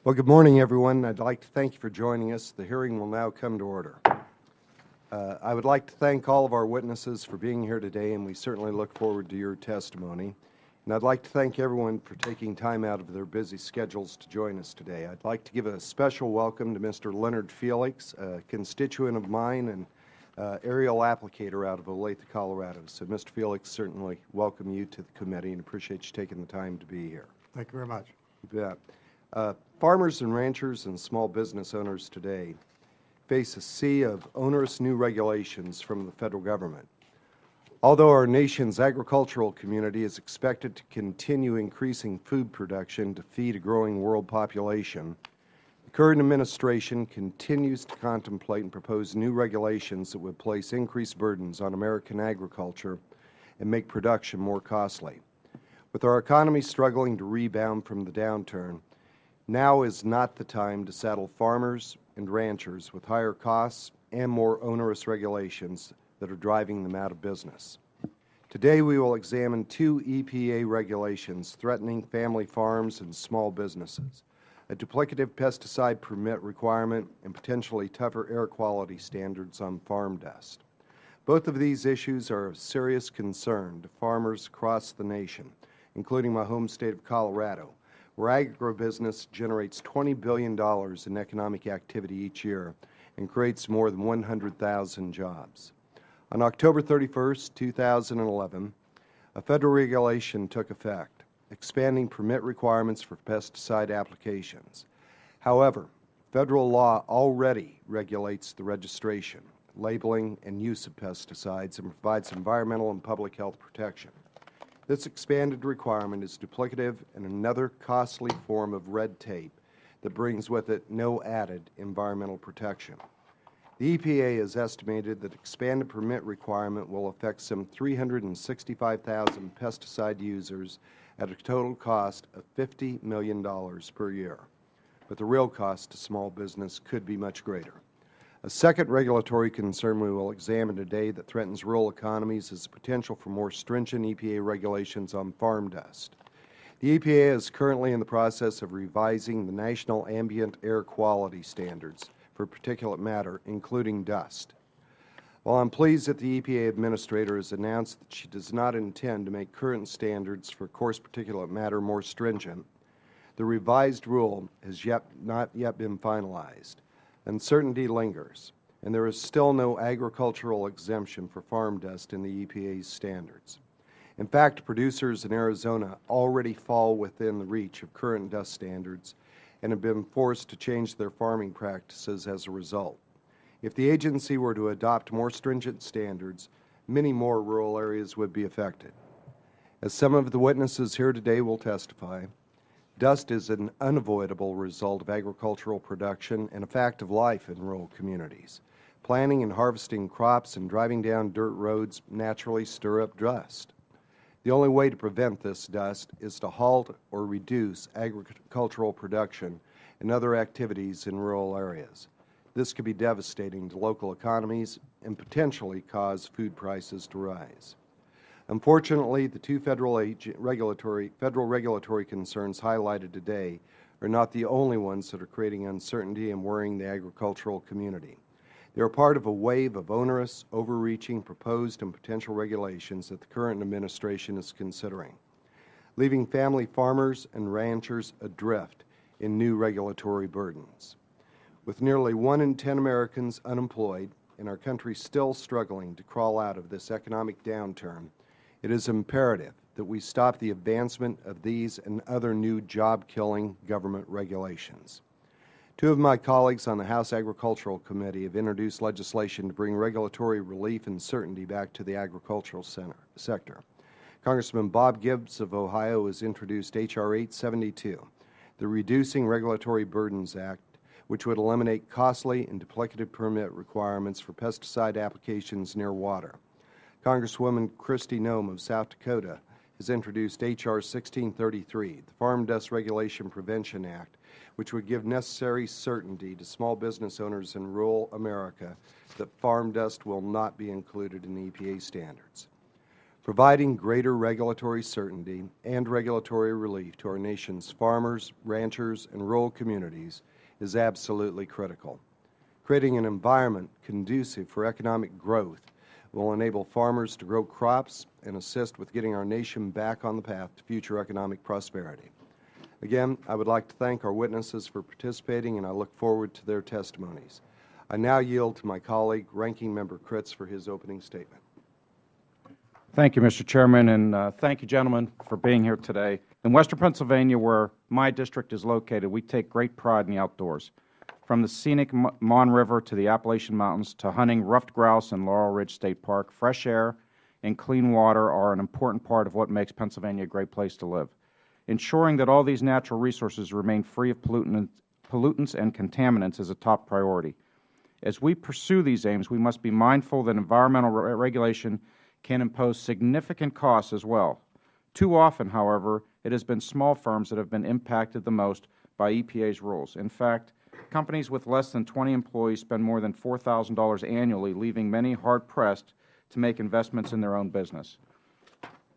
Well, good morning, everyone. I'd like to thank you for joining us. The hearing will now come to order. I would like to thank all of our witnesses for being here today, and we certainly look forward to your testimony. And I'd like to thank everyone for taking time out of their busy schedules to join us today. I'd like to give a special welcome to Mr. Leonard Felix, a constituent of mine and aerial applicator out of Olathe, Colorado. So, Mr. Felix, certainly welcome you to the committee and appreciate you taking the time to be here. Thank you very much. You bet. Farmers and ranchers and small business owners today face a sea of onerous new regulations from the federal government. Although our nation's agricultural community is expected to continue increasing food production to feed a growing world population, the current administration continues to contemplate and propose new regulations that would place increased burdens on American agriculture and make production more costly. With our economy struggling to rebound from the downturn, now is not the time to saddle farmers and ranchers with higher costs and more onerous regulations that are driving them out of business. Today we will examine two EPA regulations threatening family farms and small businesses, a duplicative pesticide permit requirement, and potentially tougher air quality standards on farm dust. Both of these issues are of serious concern to farmers across the nation, including my home state of Colorado, where agribusiness generates $20 billion in economic activity each year and creates more than 100,000 jobs. On October 31, 2011, a federal regulation took effect, expanding permit requirements for pesticide applications. However, federal law already regulates the registration, labeling, and use of pesticides and provides environmental and public health protection. This expanded requirement is duplicative and another costly form of red tape that brings with it no added environmental protection. The EPA has estimated that expanded permit requirement will affect some 365,000 pesticide users at a total cost of $50 million per year. But the real cost to small business could be much greater. A second regulatory concern we will examine today that threatens rural economies is the potential for more stringent EPA regulations on farm dust. The EPA is currently in the process of revising the National Ambient Air Quality Standards for particulate matter, including dust. While I'm pleased that the EPA administrator has announced that she does not intend to make current standards for coarse particulate matter more stringent, the revised rule has not yet been finalized. Uncertainty lingers, and there is still no agricultural exemption for farm dust in the EPA's standards. In fact, producers in Arizona already fall within the reach of current dust standards and have been forced to change their farming practices as a result. If the agency were to adopt more stringent standards, many more rural areas would be affected. As some of the witnesses here today will testify, dust is an unavoidable result of agricultural production and a fact of life in rural communities. Planting and harvesting crops and driving down dirt roads naturally stir up dust. The only way to prevent this dust is to halt or reduce agricultural production and other activities in rural areas. This could be devastating to local economies and potentially cause food prices to rise. Unfortunately, the two federal regulatory concerns highlighted today are not the only ones that are creating uncertainty and worrying the agricultural community. They are part of a wave of onerous, overreaching, proposed and potential regulations that the current administration is considering, leaving family farmers and ranchers adrift in new regulatory burdens. With nearly 1 in 10 Americans unemployed and our country still struggling to crawl out of this economic downturn, it is imperative that we stop the advancement of these and other new job-killing government regulations. Two of my colleagues on the House Agricultural Committee have introduced legislation to bring regulatory relief and certainty back to the agricultural sector. Congressman Bob Gibbs of Ohio has introduced H.R. 872, the Reducing Regulatory Burdens Act, which would eliminate costly and duplicative permit requirements for pesticide applications near water. Congresswoman Kristi Noem of South Dakota has introduced H.R. 1633, the Farm Dust Regulation Prevention Act, which would give necessary certainty to small business owners in rural America that farm dust will not be included in EPA standards. Providing greater regulatory certainty and regulatory relief to our nation's farmers, ranchers, and rural communities is absolutely critical. Creating an environment conducive for economic growth will enable farmers to grow crops and assist with getting our nation back on the path to future economic prosperity. Again, I would like to thank our witnesses for participating, and I look forward to their testimonies. I now yield to my colleague, Ranking Member Kritz, for his opening statement. Thank you, Mr. Chairman, and thank you, gentlemen, for being here today. In Western Pennsylvania, where my district is located, we take great pride in the outdoors. From the scenic Mon River to the Appalachian Mountains to hunting ruffed grouse in Laurel Ridge State Park, fresh air and clean water are an important part of what makes Pennsylvania a great place to live. Ensuring that all these natural resources remain free of pollutants and contaminants is a top priority. As we pursue these aims, we must be mindful that environmental regulation can impose significant costs as well. Too often, however, it has been small firms that have been impacted the most by EPA's rules. In fact, companies with less than 20 employees spend more than $4,000 annually, leaving many hard-pressed to make investments in their own business.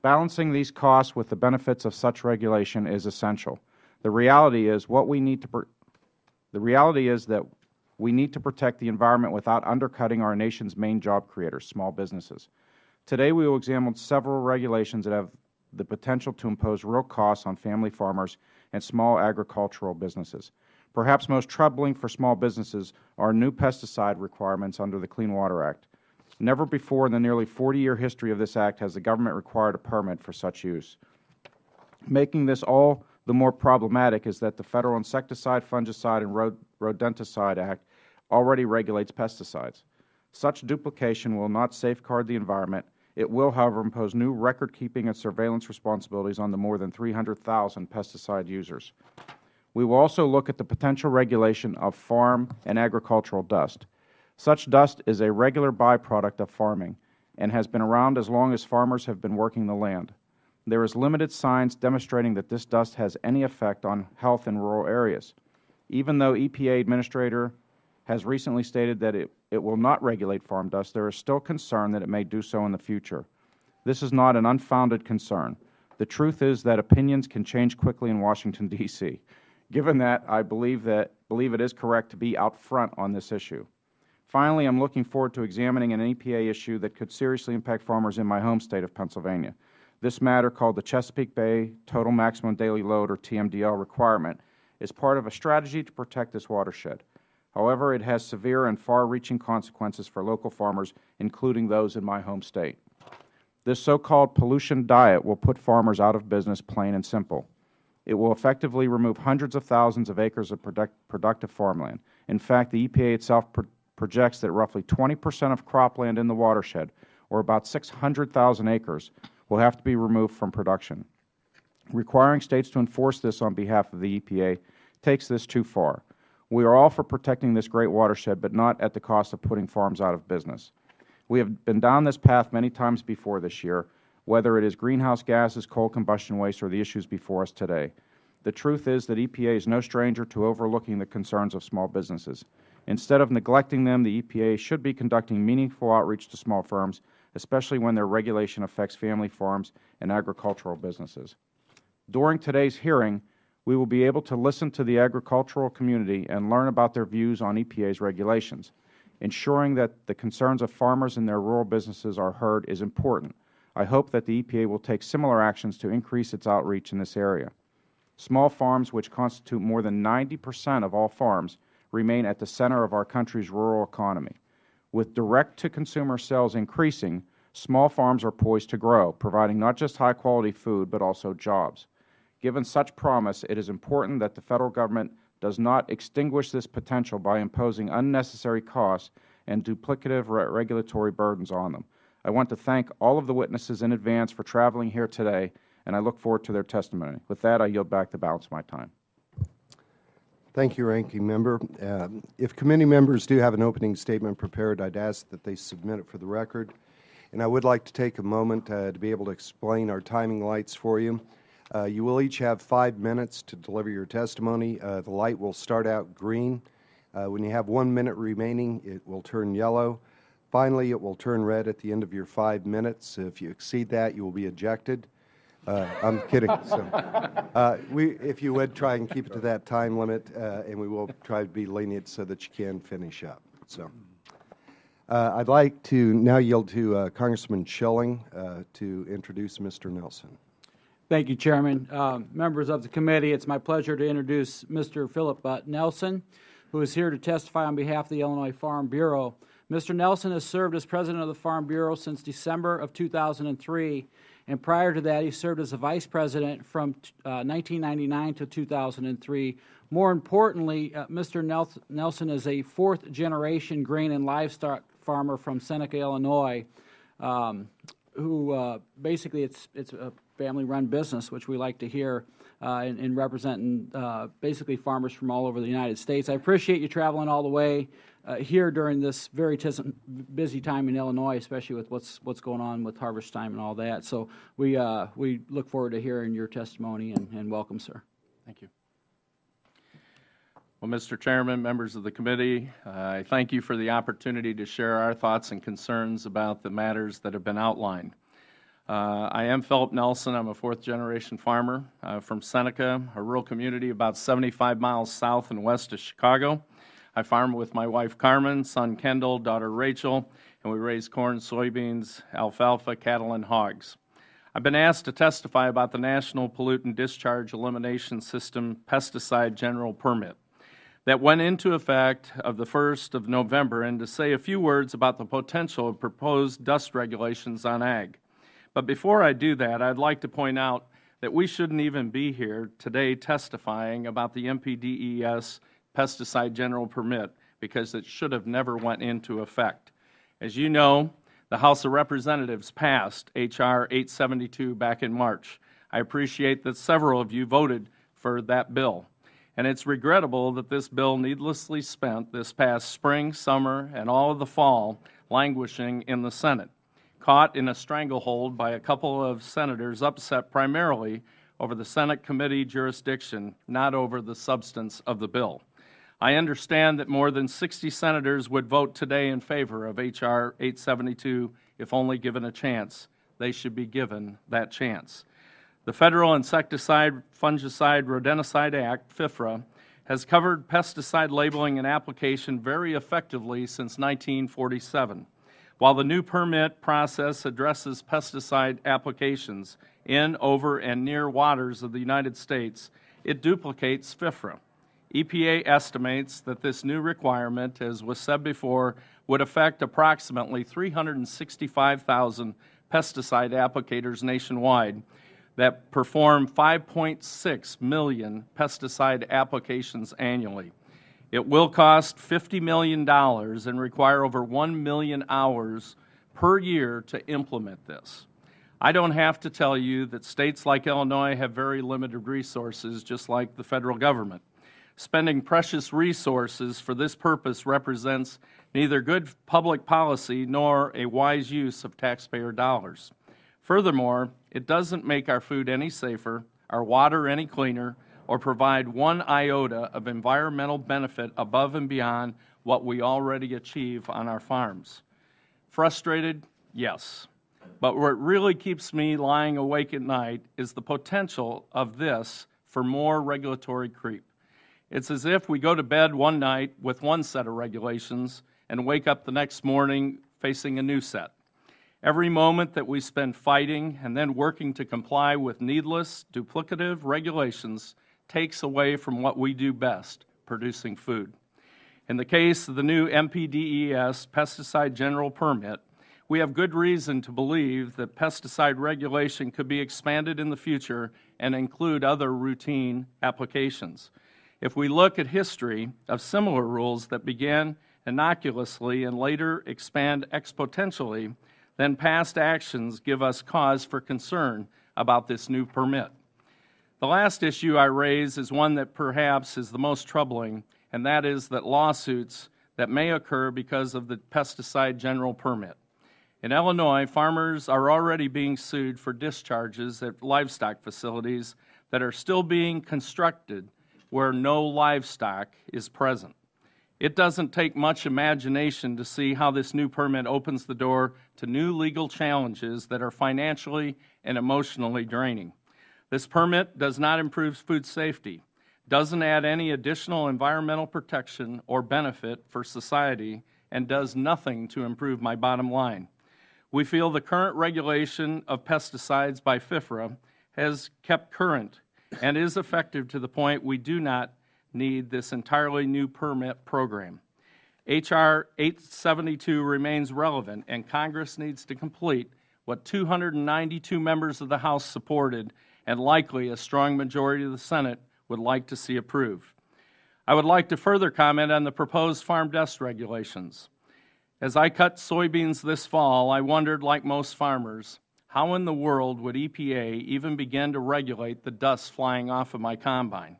Balancing these costs with the benefits of such regulation is essential. The reality is that we need to protect the environment without undercutting our nation's main job creators, small businesses. Today, we will examine several regulations that have the potential to impose real costs on family farmers and small agricultural businesses. Perhaps most troubling for small businesses are new pesticide requirements under the Clean Water Act. Never before in the nearly 40-year history of this Act has the government required a permit for such use. Making this all the more problematic is that the Federal Insecticide, Fungicide, and Rodenticide Act already regulates pesticides. Such duplication will not safeguard the environment. It will, however, impose new record-keeping and surveillance responsibilities on the more than 300,000 pesticide users. We will also look at the potential regulation of farm and agricultural dust. Such dust is a regular byproduct of farming and has been around as long as farmers have been working the land. There is limited science demonstrating that this dust has any effect on health in rural areas. Even though EPA Administrator has recently stated that it will not regulate farm dust, there is still concern that it may do so in the future. This is not an unfounded concern. The truth is that opinions can change quickly in Washington, D.C. Given that, I believe it is correct to be out front on this issue. Finally, I am looking forward to examining an EPA issue that could seriously impact farmers in my home state of Pennsylvania. This matter, called the Chesapeake Bay Total Maximum Daily Load, or TMDL, requirement, is part of a strategy to protect this watershed. However, it has severe and far-reaching consequences for local farmers, including those in my home state. This so-called pollution diet will put farmers out of business, plain and simple. It will effectively remove hundreds of thousands of acres of productive farmland. In fact, the EPA itself projects that roughly 20% of cropland in the watershed, or about 600,000 acres, will have to be removed from production. Requiring states to enforce this on behalf of the EPA takes this too far. We are all for protecting this great watershed, but not at the cost of putting farms out of business. We have been down this path many times before this year, whether it is greenhouse gases, coal combustion waste, or the issues before us today. The truth is that EPA is no stranger to overlooking the concerns of small businesses. Instead of neglecting them, the EPA should be conducting meaningful outreach to small firms, especially when their regulation affects family farms and agricultural businesses. During today's hearing, we will be able to listen to the agricultural community and learn about their views on EPA's regulations. Ensuring that the concerns of farmers and their rural businesses are heard is important. I hope that the EPA will take similar actions to increase its outreach in this area. Small farms, which constitute more than 90% of all farms, remain at the center of our country's rural economy. With direct-to-consumer sales increasing, small farms are poised to grow, providing not just high-quality food, but also jobs. Given such promise, it is important that the Federal Government does not extinguish this potential by imposing unnecessary costs and duplicative regulatory burdens on them. I want to thank all of the witnesses in advance for traveling here today, and I look forward to their testimony. With that, I yield back the balance of my time. Thank you, Ranking Member. If committee members do have an opening statement prepared, I'd ask that they submit it for the record. And I would like to take a moment to be able to explain our timing lights for you. You will each have 5 minutes to deliver your testimony. The light will start out green. When you have 1 minute remaining, it will turn yellow. Finally, it will turn red at the end of your 5 minutes. If you exceed that, you will be ejected. I'm kidding. If you would, try and keep it to that time limit, and we will try to be lenient so that you can finish up. I'd like to now yield to Congressman Schilling to introduce Mr. Nelson. Thank you, Chairman. Members of the committee, it's my pleasure to introduce Mr. Philip Nelson, who is here to testify on behalf of the Illinois Farm Bureau. Mr. Nelson has served as president of the Farm Bureau since December of 2003, and prior to that, he served as a vice president from 1999 to 2003. More importantly, Mr. Nelson is a fourth-generation grain and livestock farmer from Seneca, Illinois, who basically it's a family-run business, which we like to hear, in representing basically farmers from all over the United States. I appreciate you traveling all the way here during this very busy time in Illinois, especially with what's going on with harvest time and all that. So we look forward to hearing your testimony, and welcome, sir. Thank you. Well, Mr. Chairman, members of the committee, I thank you for the opportunity to share our thoughts and concerns about the matters that have been outlined. I am Philip Nelson. I'm a fourth-generation farmer from Seneca, a rural community about 75 miles south and west of Chicago. I farm with my wife Carmen, son Kendall, daughter Rachel, and we raise corn, soybeans, alfalfa, cattle, and hogs. I've been asked to testify about the National Pollutant Discharge Elimination System Pesticide General Permit that went into effect of the 1st of November, and to say a few words about the potential of proposed dust regulations on ag. But before I do that, I'd like to point out that we shouldn't even be here today testifying about the NPDES Pesticide General Permit, because it should have never went into effect. As you know, the House of Representatives passed H.R. 872 back in March. I appreciate that several of you voted for that bill. And it's regrettable that this bill needlessly spent this past spring, summer, and all of the fall languishing in the Senate, caught in a stranglehold by a couple of senators upset primarily over the Senate committee jurisdiction, not over the substance of the bill. I understand that more than 60 senators would vote today in favor of H.R. 872 if only given a chance. They should be given that chance. The Federal Insecticide, Fungicide, Rodenticide Act, FIFRA, has covered pesticide labeling and application very effectively since 1947. While the new permit process addresses pesticide applications in, over, and near waters of the United States, it duplicates FIFRA. EPA estimates that this new requirement, as was said before, would affect approximately 365,000 pesticide applicators nationwide that perform 5.6 million pesticide applications annually. It will cost $50 million and require over 1 million hours per year to implement this. I don't have to tell you that states like Illinois have very limited resources, just like the federal government. Spending precious resources for this purpose represents neither good public policy nor a wise use of taxpayer dollars. Furthermore, it doesn't make our food any safer, our water any cleaner, or provide one iota of environmental benefit above and beyond what we already achieve on our farms. Frustrated? Yes. But what really keeps me lying awake at night is the potential of this for more regulatory creep. It's as if we go to bed one night with one set of regulations and wake up the next morning facing a new set. Every moment that we spend fighting and then working to comply with needless, duplicative regulations takes away from what we do best, producing food. In the case of the new NPDES Pesticide General Permit, we have good reason to believe that pesticide regulation could be expanded in the future and include other routine applications. If we look at history of similar rules that began innocuously and later expand exponentially, then past actions give us cause for concern about this new permit. The last issue I raise is one that perhaps is the most troubling, and that is that lawsuits that may occur because of the pesticide general permit. In Illinois, farmers are already being sued for discharges at livestock facilities that are still being constructed where no livestock is present. It doesn't take much imagination to see how this new permit opens the door to new legal challenges that are financially and emotionally draining. This permit does not improve food safety, doesn't add any additional environmental protection or benefit for society, and does nothing to improve my bottom line. We feel the current regulation of pesticides by FIFRA has kept current and is effective to the point we do not need this entirely new permit program. H.R. 872 remains relevant, and Congress needs to complete what 292 members of the House supported and likely a strong majority of the Senate would like to see approved. I would like to further comment on the proposed farm dust regulations. As I cut soybeans this fall, I wondered, like most farmers, how in the world would EPA even begin to regulate the dust flying off of my combine?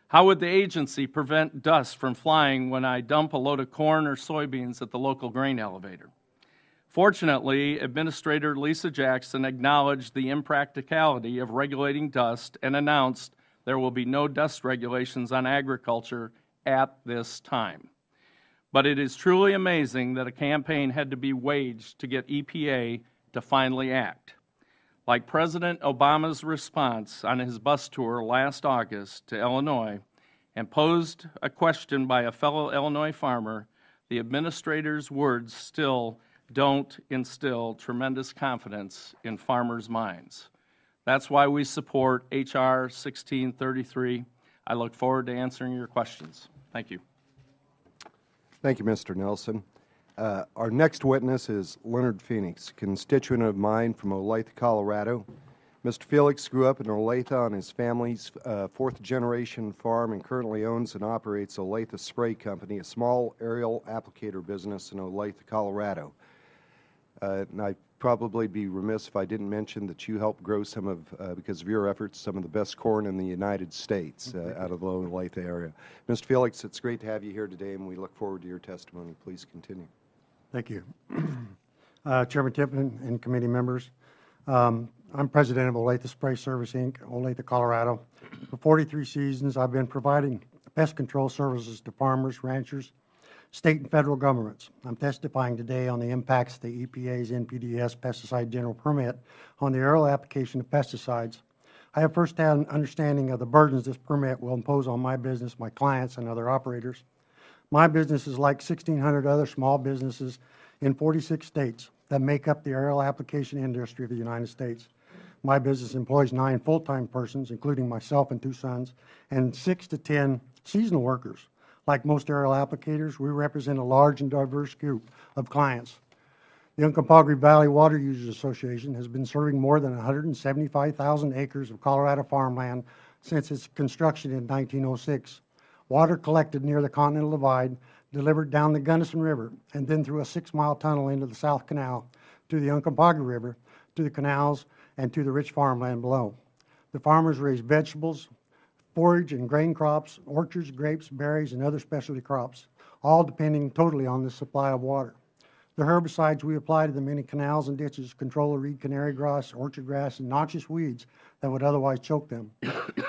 How would the agency prevent dust from flying when I dump a load of corn or soybeans at the local grain elevator? Fortunately, Administrator Lisa Jackson acknowledged the impracticality of regulating dust and announced there will be no dust regulations on agriculture at this time. But it is truly amazing that a campaign had to be waged to get EPA to finally act. Like President Obama's response on his bus tour last August to Illinois and posed a question by a fellow Illinois farmer, the administrator's words still don't instill tremendous confidence in farmers' minds. That's why we support H.R. 1633. I look forward to answering your questions. Thank you. Thank you, Mr. Nelson. Our next witness is Leonard Phoenix, constituent of mine from Olathe, Colorado. Mr. Felix grew up in Olathe on his family's fourth-generation farm and currently owns and operates Olathe Spray Company, a small aerial applicator business in Olathe, Colorado. And I'd probably be remiss if I didn't mention that you helped grow some of, because of your efforts, some of the best corn in the United States out of the Olathe area. Mr. Felix, it's great to have you here today, and we look forward to your testimony. Please continue. Thank you. Chairman Tippman and committee members, I'm president of Olathe Spray Service, Inc., Olathe, Colorado. For 43 seasons, I've been providing pest control services to farmers, ranchers, state and federal governments. I'm testifying today on the impacts of the EPA's NPDES pesticide general permit on the aerial application of pesticides. I have firsthand understanding of the burdens this permit will impose on my business, my clients, and other operators. My business is like 1,600 other small businesses in 46 states that make up the aerial application industry of the United States. My business employs 9 full-time persons, including myself and 2 sons, and 6 to 10 seasonal workers. Like most aerial applicators, we represent a large and diverse group of clients. The Uncompahgre Valley Water Users Association has been serving more than 175,000 acres of Colorado farmland since its construction in 1906. Water collected near the Continental Divide, delivered down the Gunnison River, and then through a 6-mile tunnel into the South Canal to the Uncompahgre River, to the canals, and to the rich farmland below. The farmers raise vegetables, forage and grain crops, orchards, grapes, berries, and other specialty crops, all depending totally on the supply of water. The herbicides we apply to the many canals and ditches control the reed canary grass, orchard grass, and noxious weeds that would otherwise choke them.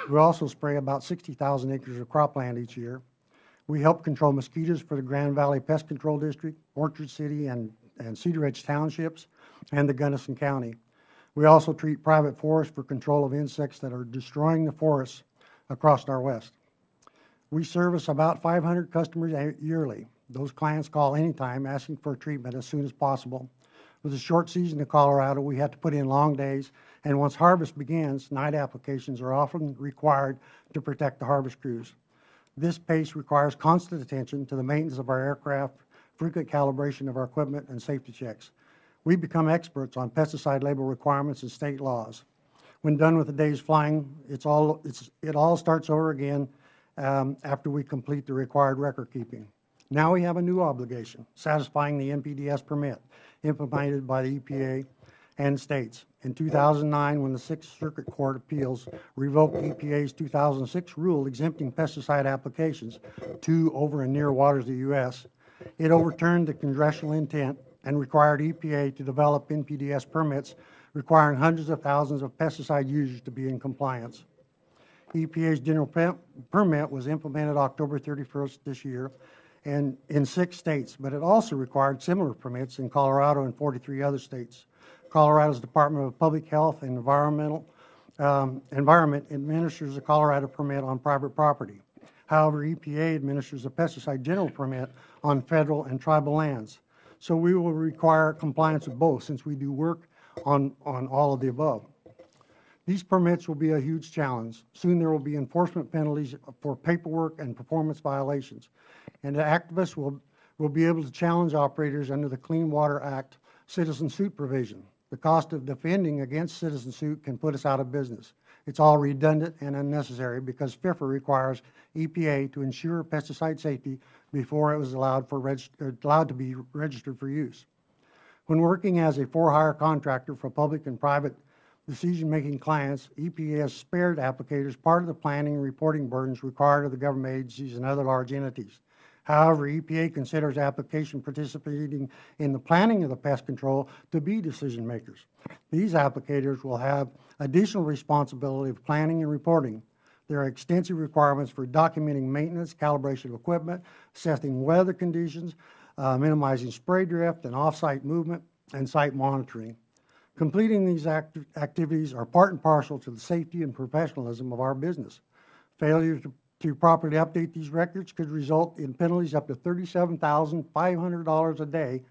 We also spray about 60,000 acres of cropland each year. We help control mosquitoes for the Grand Valley Pest Control District, Orchard City, and Cedar Ridge Townships, and the Gunnison County. We also treat private forests for control of insects that are destroying the forests across our west. We service about 500 customers yearly. Those clients call anytime asking for treatment as soon as possible. With a short season in Colorado, we have to put in long days, and once harvest begins, night applications are often required to protect the harvest crews. This pace requires constant attention to the maintenance of our aircraft, frequent calibration of our equipment, and safety checks. We become experts on pesticide label requirements and state laws. When done with a day's flying, it all starts over again after we complete the required record keeping. Now we have a new obligation, satisfying the NPDES permit implemented by the EPA and states. In 2009, when the Sixth Circuit Court of Appeals revoked EPA's 2006 rule exempting pesticide applications to, over, and near waters of the U.S., it overturned the congressional intent and required EPA to develop NPDES permits requiring hundreds of thousands of pesticide users to be in compliance. EPA's general permit was implemented October 31st this year, and in 6 states, but it also required similar permits in Colorado and 43 other states. Colorado's Department of Public Health and Environment administers a Colorado permit on private property. However, EPA administers a pesticide general permit on federal and tribal lands. So we will require compliance with both, since we do work on all of the above. These permits will be a huge challenge. Soon there will be enforcement penalties for paperwork and performance violations. And the activists will be able to challenge operators under the Clean Water Act citizen suit provision. The cost of defending against citizen suit can put us out of business. It's all redundant and unnecessary because FIFA requires EPA to ensure pesticide safety before it was allowed to be registered for use. When working as a for-hire contractor for public and private decision-making clients, EPA has spared applicators part of the planning and reporting burdens required of the government agencies and other large entities. However, EPA considers application participating in the planning of the pest control to be decision makers. These applicators will have additional responsibility of planning and reporting. There are extensive requirements for documenting maintenance, calibration of equipment, assessing weather conditions, minimizing spray drift and off-site movement, and site monitoring. Completing these activities are part and parcel to the safety and professionalism of our business. Failure to properly update these records could result in penalties up to $37,500 a day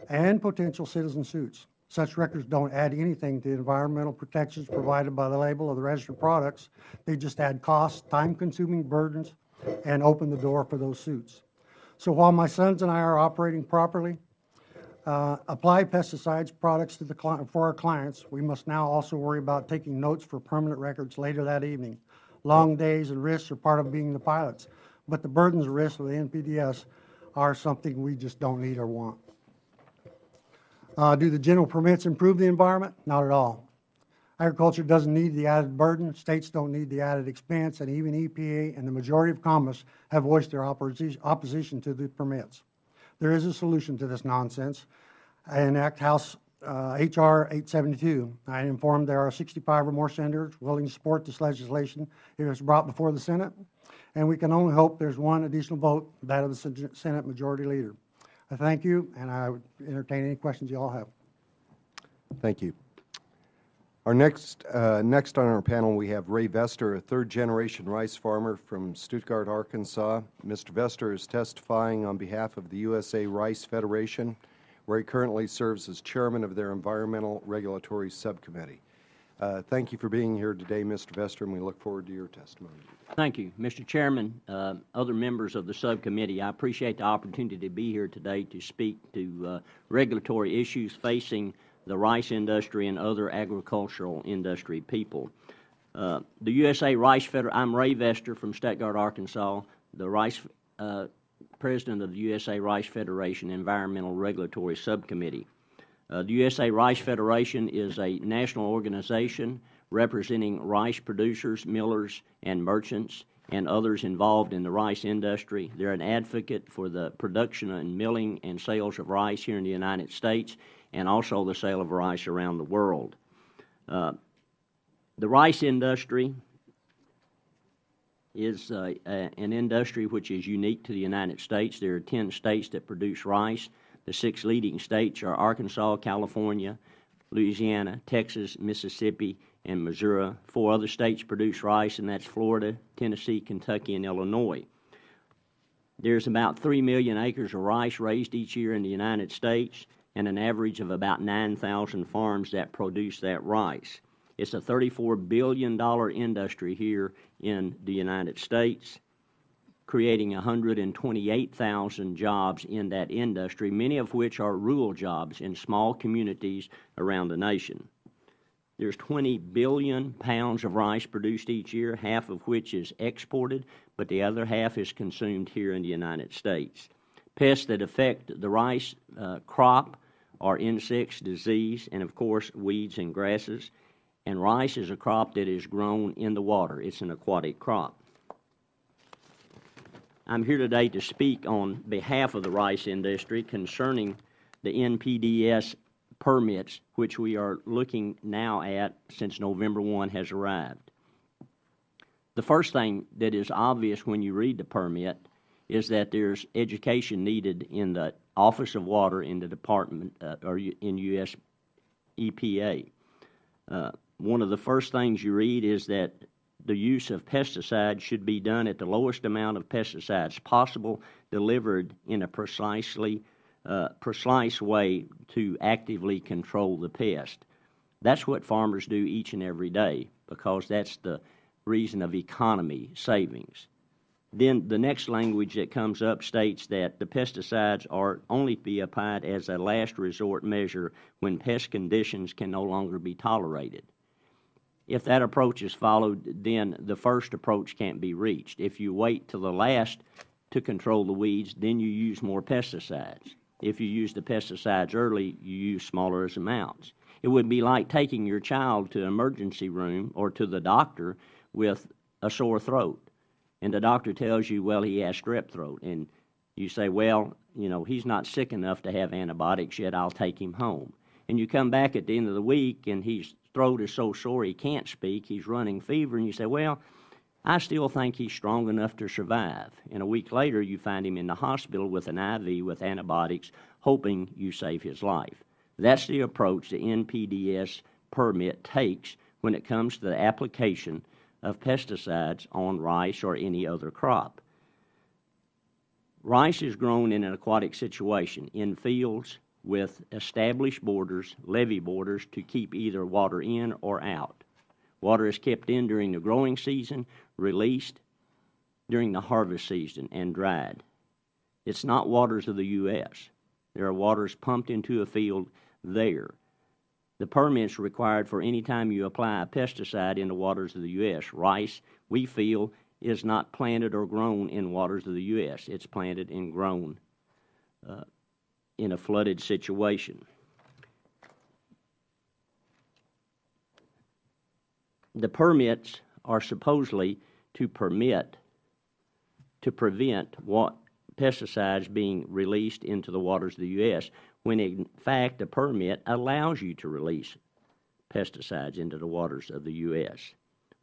and potential citizen suits. Such records don't add anything to the environmental protections provided by the label of the registered products. They just add costs, time-consuming burdens, and open the door for those suits. So while my sons and I are operating properly, apply pesticides products to for our clients, we must now also worry about taking notes for permanent records later that evening. Long days and risks are part of being the pilots, but the burdens and risks of the NPDES are something we just don't need or want. Do the general permits improve the environment? Not at all. Agriculture doesn't need the added burden, states don't need the added expense, and even EPA and the majority of Congress have voiced their opposition to the permits. There is a solution to this nonsense. I enact House H.R. 872. I am informed there are 65 or more senators willing to support this legislation if it's brought before the Senate, and we can only hope there's one additional vote, that of the Senate Majority Leader. I thank you, and I would entertain any questions you all have. Thank you. Our next on our panel, we have Ray Vester, a third-generation rice farmer from Stuttgart, Arkansas. Mr. Vester is testifying on behalf of the USA Rice Federation, where he currently serves as chairman of their Environmental Regulatory Subcommittee. Thank you for being here today, Mr. Vester, and we look forward to your testimony. Thank you. Mr. Chairman, other members of the subcommittee, I appreciate the opportunity to be here today to speak to regulatory issues facing the rice industry and other agricultural industry people. The USA Rice Federation, I'm Ray Vester from Stuttgart, Arkansas, the president of the USA Rice Federation Environmental Regulatory Subcommittee. The USA Rice Federation is a national organization representing rice producers, millers, and merchants, and others involved in the rice industry. They're an advocate for the production and milling and sales of rice here in the United States, and also the sale of rice around the world. The rice industry is an industry which is unique to the United States. There are 10 states that produce rice. The 6 leading states are Arkansas, California, Louisiana, Texas, Mississippi, and Missouri. 4 other states produce rice, and that's Florida, Tennessee, Kentucky, and Illinois. There's about 3 million acres of rice raised each year in the United States, and an average of about 9,000 farms that produce that rice. It's a $34 billion industry here in the United States, creating 128,000 jobs in that industry, many of which are rural jobs in small communities around the nation. There's 20 billion pounds of rice produced each year, half of which is exported, but the other half is consumed here in the United States. Pests that affect the rice crop are insects, disease, and of course weeds and grasses. And rice is a crop that is grown in the water. It's an aquatic crop. I'm here today to speak on behalf of the rice industry concerning the NPDES permits, which we are looking now at since November 1 has arrived. The first thing that is obvious when you read the permit is that there's education needed in the Office of Water in the Department or in U.S. EPA. One of the first things you read is that the use of pesticides should be done at the lowest amount of pesticides possible, delivered in a precise way to actively control the pest. That's what farmers do each and every day, because that's the reason of economy savings. Then the next language that comes up states that the pesticides are only to be applied as a last resort measure when pest conditions can no longer be tolerated. If that approach is followed, then the first approach can't be reached. If you wait till the last to control the weeds, then you use more pesticides. If you use the pesticides early, you use smaller amounts. It would be like taking your child to an emergency room or to the doctor with a sore throat, and the doctor tells you, well, he has strep throat, and you say, well, you know, he's not sick enough to have antibiotics yet, I'll take him home. And you come back at the end of the week, and his throat is so sore he can't speak, he's running fever, and you say, well, I still think he's strong enough to survive. And a week later, you find him in the hospital with an IV with antibiotics, hoping you save his life. That's the approach the NPDES permit takes when it comes to the application of pesticides on rice or any other crop. Rice is grown in an aquatic situation in fields with established borders, levee borders, to keep either water in or out. Water is kept in during the growing season, released during the harvest season, and dried. It's not waters of the U.S. There are waters pumped into a field there. The permits required for any time you apply a pesticide in the waters of the U.S. Rice, we feel, is not planted or grown in waters of the U.S. It's planted and grown in a flooded situation. The permits are supposedly to prevent what pesticides being released into the waters of the U.S., when in fact a permit allows you to release pesticides into the waters of the U.S.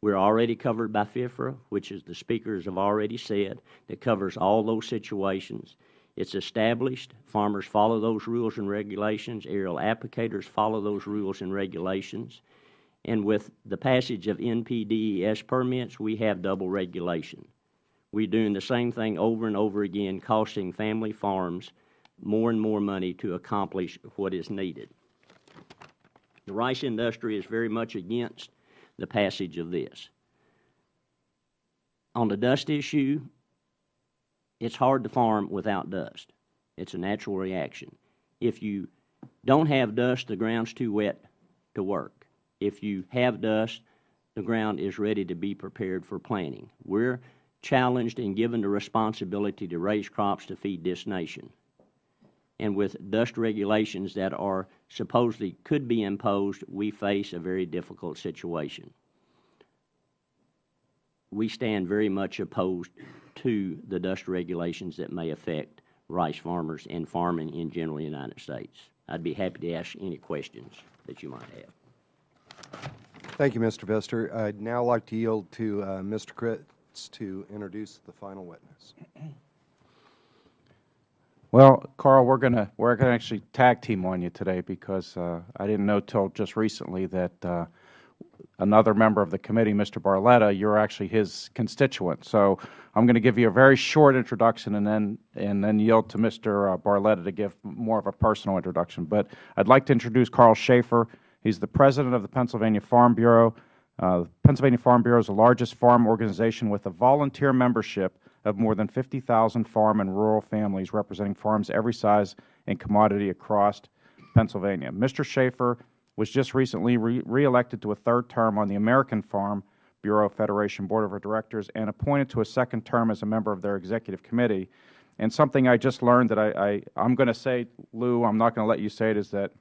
We're already covered by FIFRA, which, as the speakers have already said, that covers all those situations. It's established. Farmers follow those rules and regulations. Aerial applicators follow those rules and regulations. And with the passage of NPDES permits, we have double regulation. We're doing the same thing over and over again, costing family farms more and more money to accomplish what is needed. The rice industry is very much against the passage of this. On the dust issue, it's hard to farm without dust. It's a natural reaction. If you don't have dust, the ground's too wet to work. If you have dust, the ground is ready to be prepared for planting. We're challenged and given the responsibility to raise crops to feed this nation. And with dust regulations that are supposedly could be imposed, we face a very difficult situation. We stand very much opposed to the dust regulations that may affect rice farmers and farming in general in the United States. I'd be happy to ask any questions that you might have. Thank you, Mr. Vester. I'd now like to yield to Mr. Kritz to introduce the final witness. Well, Carl, we're gonna actually tag team on you today, because I didn't know till just recently that another member of the committee, Mr. Barletta, you're actually his constituent. So I'm going to give you a very short introduction and then yield to Mr. Barletta to give more of a personal introduction. But I'd like to introduce Carl Schaefer. He's the president of the Pennsylvania Farm Bureau. The Pennsylvania Farm Bureau is the largest farm organization with a volunteer membership of more than 50,000 farm and rural families, representing farms every size and commodity across Pennsylvania. Mr. Schaefer was just recently re-elected to a third term on the American Farm Bureau Federation Board of Directors and appointed to a second term as a member of their executive committee. And something I just learned that I'm going to say, Lou, I'm not going to let you say it, is that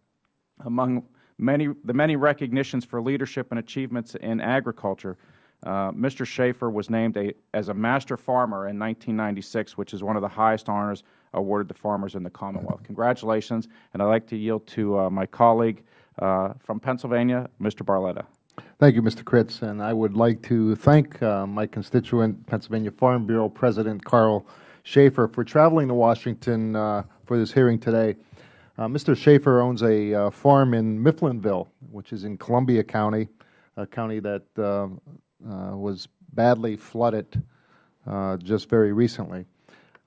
among the many recognitions for leadership and achievements in agriculture, Mr. Schaefer was named as a Master Farmer in 1996, which is one of the highest honors awarded to farmers in the Commonwealth. Congratulations, and I'd like to yield to my colleague from Pennsylvania, Mr. Barletta. Thank you, Mr. Kritz, and I would like to thank my constituent, Pennsylvania Farm Bureau President Carl Schaefer for traveling to Washington for this hearing today. Mr. Schaefer owns a farm in Mifflinville, which is in Columbia County, a county that was badly flooded just very recently.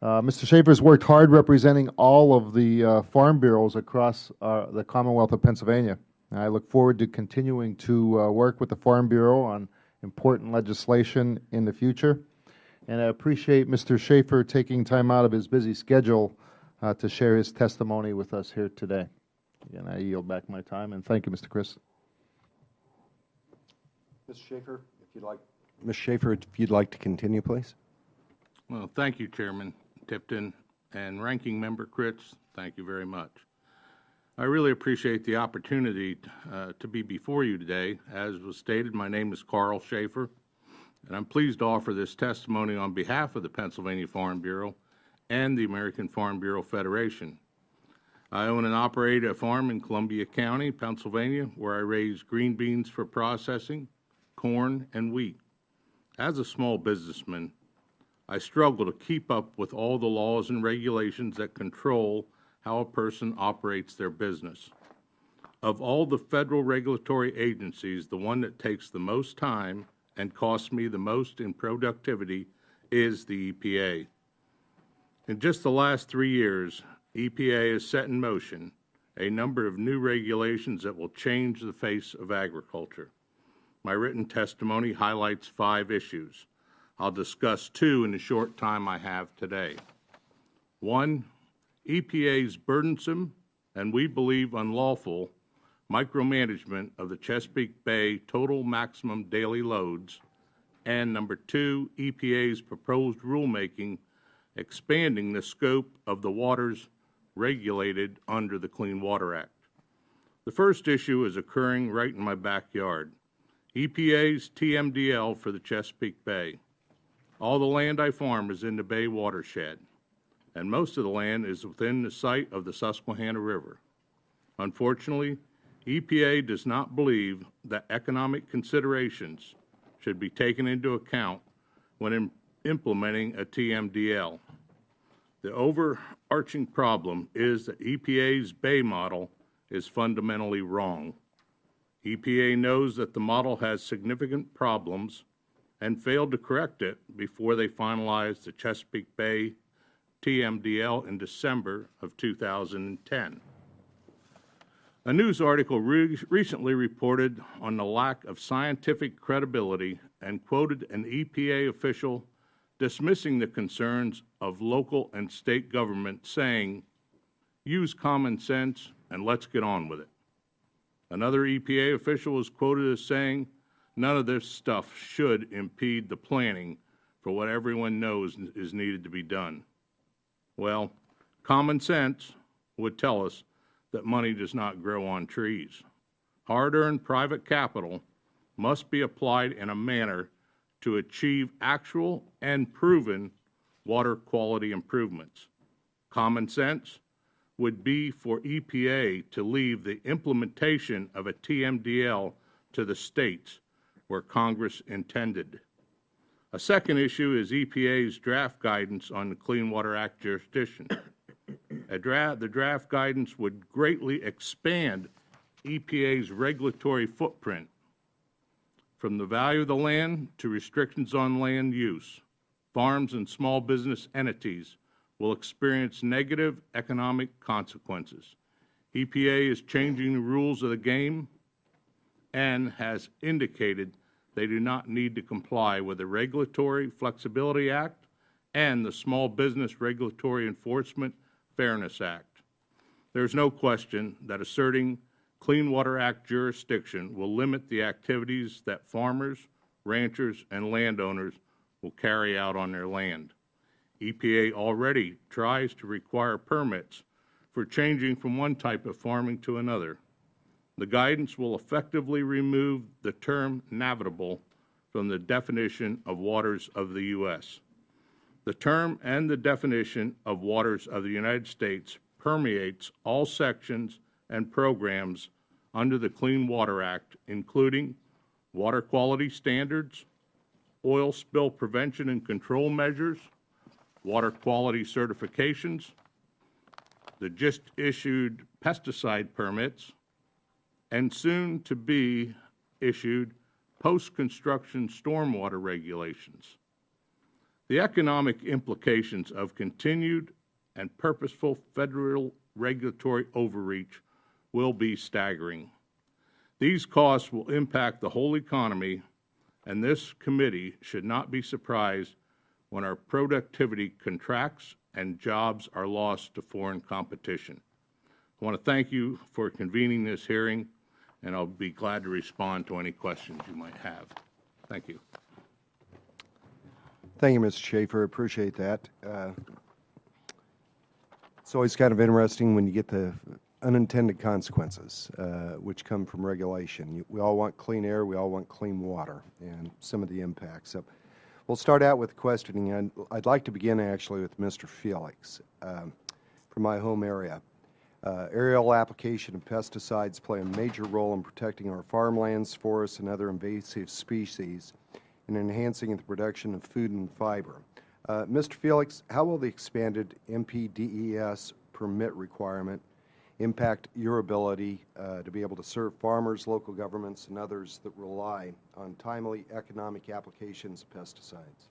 Mr. Schaefer has worked hard representing all of the farm bureaus across the Commonwealth of Pennsylvania. I look forward to continuing to work with the Farm Bureau on important legislation in the future. And I appreciate Mr. Schaefer taking time out of his busy schedule to share his testimony with us here today. Again, I yield back my time, and thank you, Mr. Chris. Mr. Schaefer, Ms. Schaefer, if you'd like to continue, please. Well, thank you, Chairman Tipton, and Ranking Member Kritz. Thank you very much. I really appreciate the opportunity to be before you today. As was stated, my name is Carl Schaefer, and I'm pleased to offer this testimony on behalf of the Pennsylvania Farm Bureau and the American Farm Bureau Federation. I own and operate a farm in Columbia County, Pennsylvania, where I raise green beans for processing, corn, and wheat. As a small businessman, I struggle to keep up with all the laws and regulations that control how a person operates their business. Of all the federal regulatory agencies, the one that takes the most time and costs me the most in productivity is the EPA. In just the last 3 years, EPA has set in motion a number of new regulations that will change the face of agriculture. My written testimony highlights 5 issues. I'll discuss 2 in the short time I have today. 1, EPA's burdensome and we believe unlawful micromanagement of the Chesapeake Bay total maximum daily loads, and number 2, EPA's proposed rulemaking expanding the scope of the waters regulated under the Clean Water Act. The first issue is occurring right in my backyard. EPA's TMDL for the Chesapeake Bay. All the land I farm is in the Bay watershed, and most of the land is within the site of the Susquehanna River. Unfortunately, EPA does not believe that economic considerations should be taken into account when implementing a TMDL. The overarching problem is that EPA's Bay model is fundamentally wrong. EPA knows that the model has significant problems and failed to correct it before they finalized the Chesapeake Bay TMDL in December of 2010. A news article recently reported on the lack of scientific credibility and quoted an EPA official dismissing the concerns of local and state government, saying, "Use common sense and let's get on with it." Another EPA official was quoted as saying, "None of this stuff should impede the planning for what everyone knows is needed to be done." Well, common sense would tell us that money does not grow on trees. Hard-earned private capital must be applied in a manner to achieve actual and proven water quality improvements. Common sense would be for EPA to leave the implementation of a TMDL to the states where Congress intended. A second issue is EPA's draft guidance on the Clean Water Act jurisdiction. The draft guidance would greatly expand EPA's regulatory footprint, from the value of the land to restrictions on land use. Farms and small business entities will experience negative economic consequences. EPA is changing the rules of the game and has indicated they do not need to comply with the Regulatory Flexibility Act and the Small Business Regulatory Enforcement Fairness Act. There is no question that asserting Clean Water Act jurisdiction will limit the activities that farmers, ranchers, and landowners will carry out on their land. EPA already tries to require permits for changing from one type of farming to another. The guidance will effectively remove the term navigable from the definition of waters of the U.S. The term and the definition of waters of the United States permeates all sections and programs under the Clean Water Act, including water quality standards, oil spill prevention and control measures, water quality certifications, the just issued pesticide permits, and soon to be issued post-construction stormwater regulations. The economic implications of continued and purposeful federal regulatory overreach will be staggering. These costs will impact the whole economy, and this committee should not be surprised when our productivity contracts and jobs are lost to foreign competition. I want to thank you for convening this hearing, and I'll be glad to respond to any questions you might have. Thank you. Thank you, Mr. Schaefer. I appreciate that. It's always kind of interesting when you get the unintended consequences which come from regulation. We all want clean air, we all want clean water, and some of the impacts. So we'll start out with questioning, and I'd like to begin actually with Mr. Felix from my home area. Aerial application of pesticides play a major role in protecting our farmlands, forests, and other invasive species, and enhancing the production of food and fiber. Mr. Felix, how will the expanded MPDES permit requirement impact your ability to be able to serve farmers, local governments, and others that rely on timely economic applications of pesticides?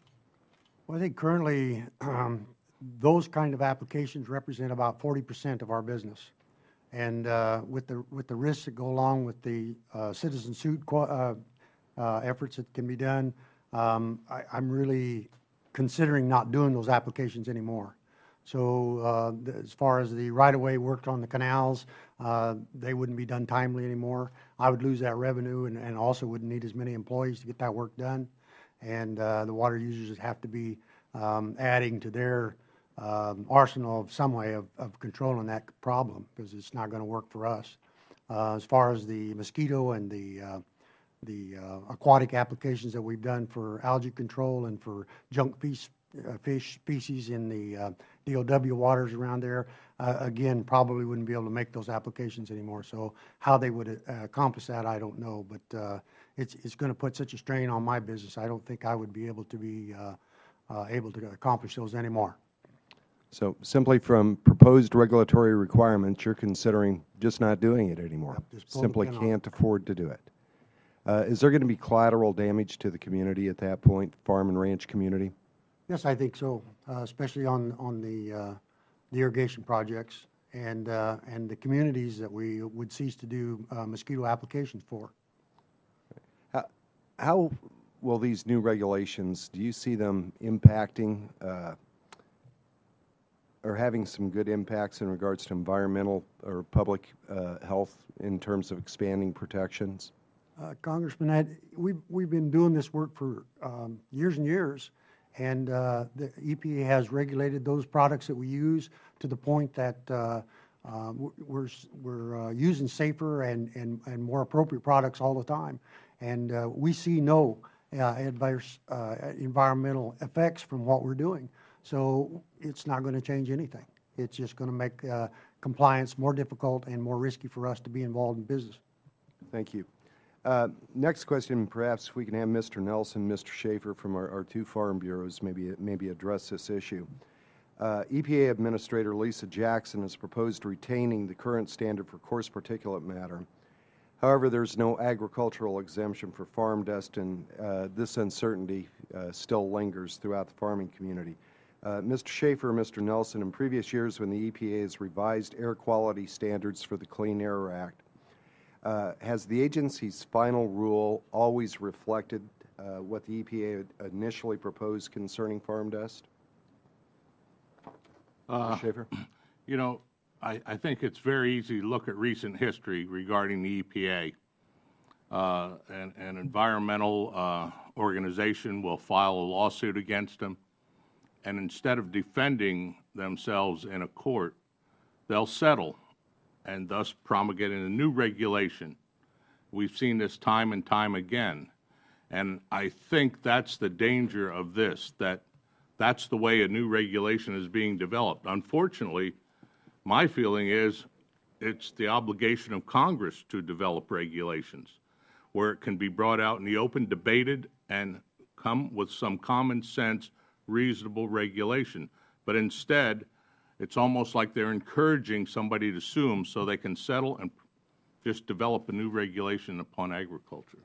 Well, I think currently those kind of applications represent about 40% of our business. And with the risks that go along with the citizen suit efforts that can be done, I'm really considering not doing those applications anymore. So as far as the right-of-way work on the canals, they wouldn't be done timely anymore. I would lose that revenue and also wouldn't need as many employees to get that work done. And the water users would have to be adding to their arsenal of some way of controlling that problem, because it's not going to work for us. As far as the mosquito and the aquatic applications that we've done for algae control and for junk fish species in the DOW waters around there, again, probably wouldn't be able to make those applications anymore. So how they would accomplish that, I don't know. But it's going to put such a strain on my business, I don't think I would be able to accomplish those anymore. So simply from proposed regulatory requirements, you're considering just not doing it anymore. Yep, simply can't afford to do it. Is there going to be collateral damage to the community at that point, farm and ranch community? Yes, I think so, especially on the irrigation projects and the communities that we would cease to do mosquito applications for. How will these new regulations, do you see them impacting or having some good impacts in regards to environmental or public health in terms of expanding protections? Congressman, we've been doing this work for years and years, and the EPA has regulated those products that we use to the point that we're using safer and more appropriate products all the time. And we see no adverse environmental effects from what we're doing. So it's not going to change anything. It's just going to make compliance more difficult and more risky for us to be involved in business. Thank you. Next question, perhaps we can have Mr. Nelson, Mr. Schaefer from our two farm bureaus maybe address this issue. EPA Administrator Lisa Jackson has proposed retaining the current standard for coarse particulate matter. However, there's no agricultural exemption for farm dust, and this uncertainty still lingers throughout the farming community. Mr. Schaefer, Mr. Nelson, in previous years when the EPA has revised air quality standards for the Clean Air Act, has the agency's final rule always reflected what the EPA initially proposed concerning farm dust? Mr. Schaefer? You know, I think it's very easy to look at recent history regarding the EPA. An environmental organization will file a lawsuit against them, and instead of defending themselves in a court, they'll settle and thus promulgating a new regulation. We've seen this time and time again, and I think that's the danger of this, that's the way a new regulation is being developed. Unfortunately, my feeling is it's the obligation of Congress to develop regulations where it can be brought out in the open, debated, and come with some common sense, reasonable regulation. but instead, it's almost like they're encouraging somebody to sue them so they can settle and just develop a new regulation upon agriculture.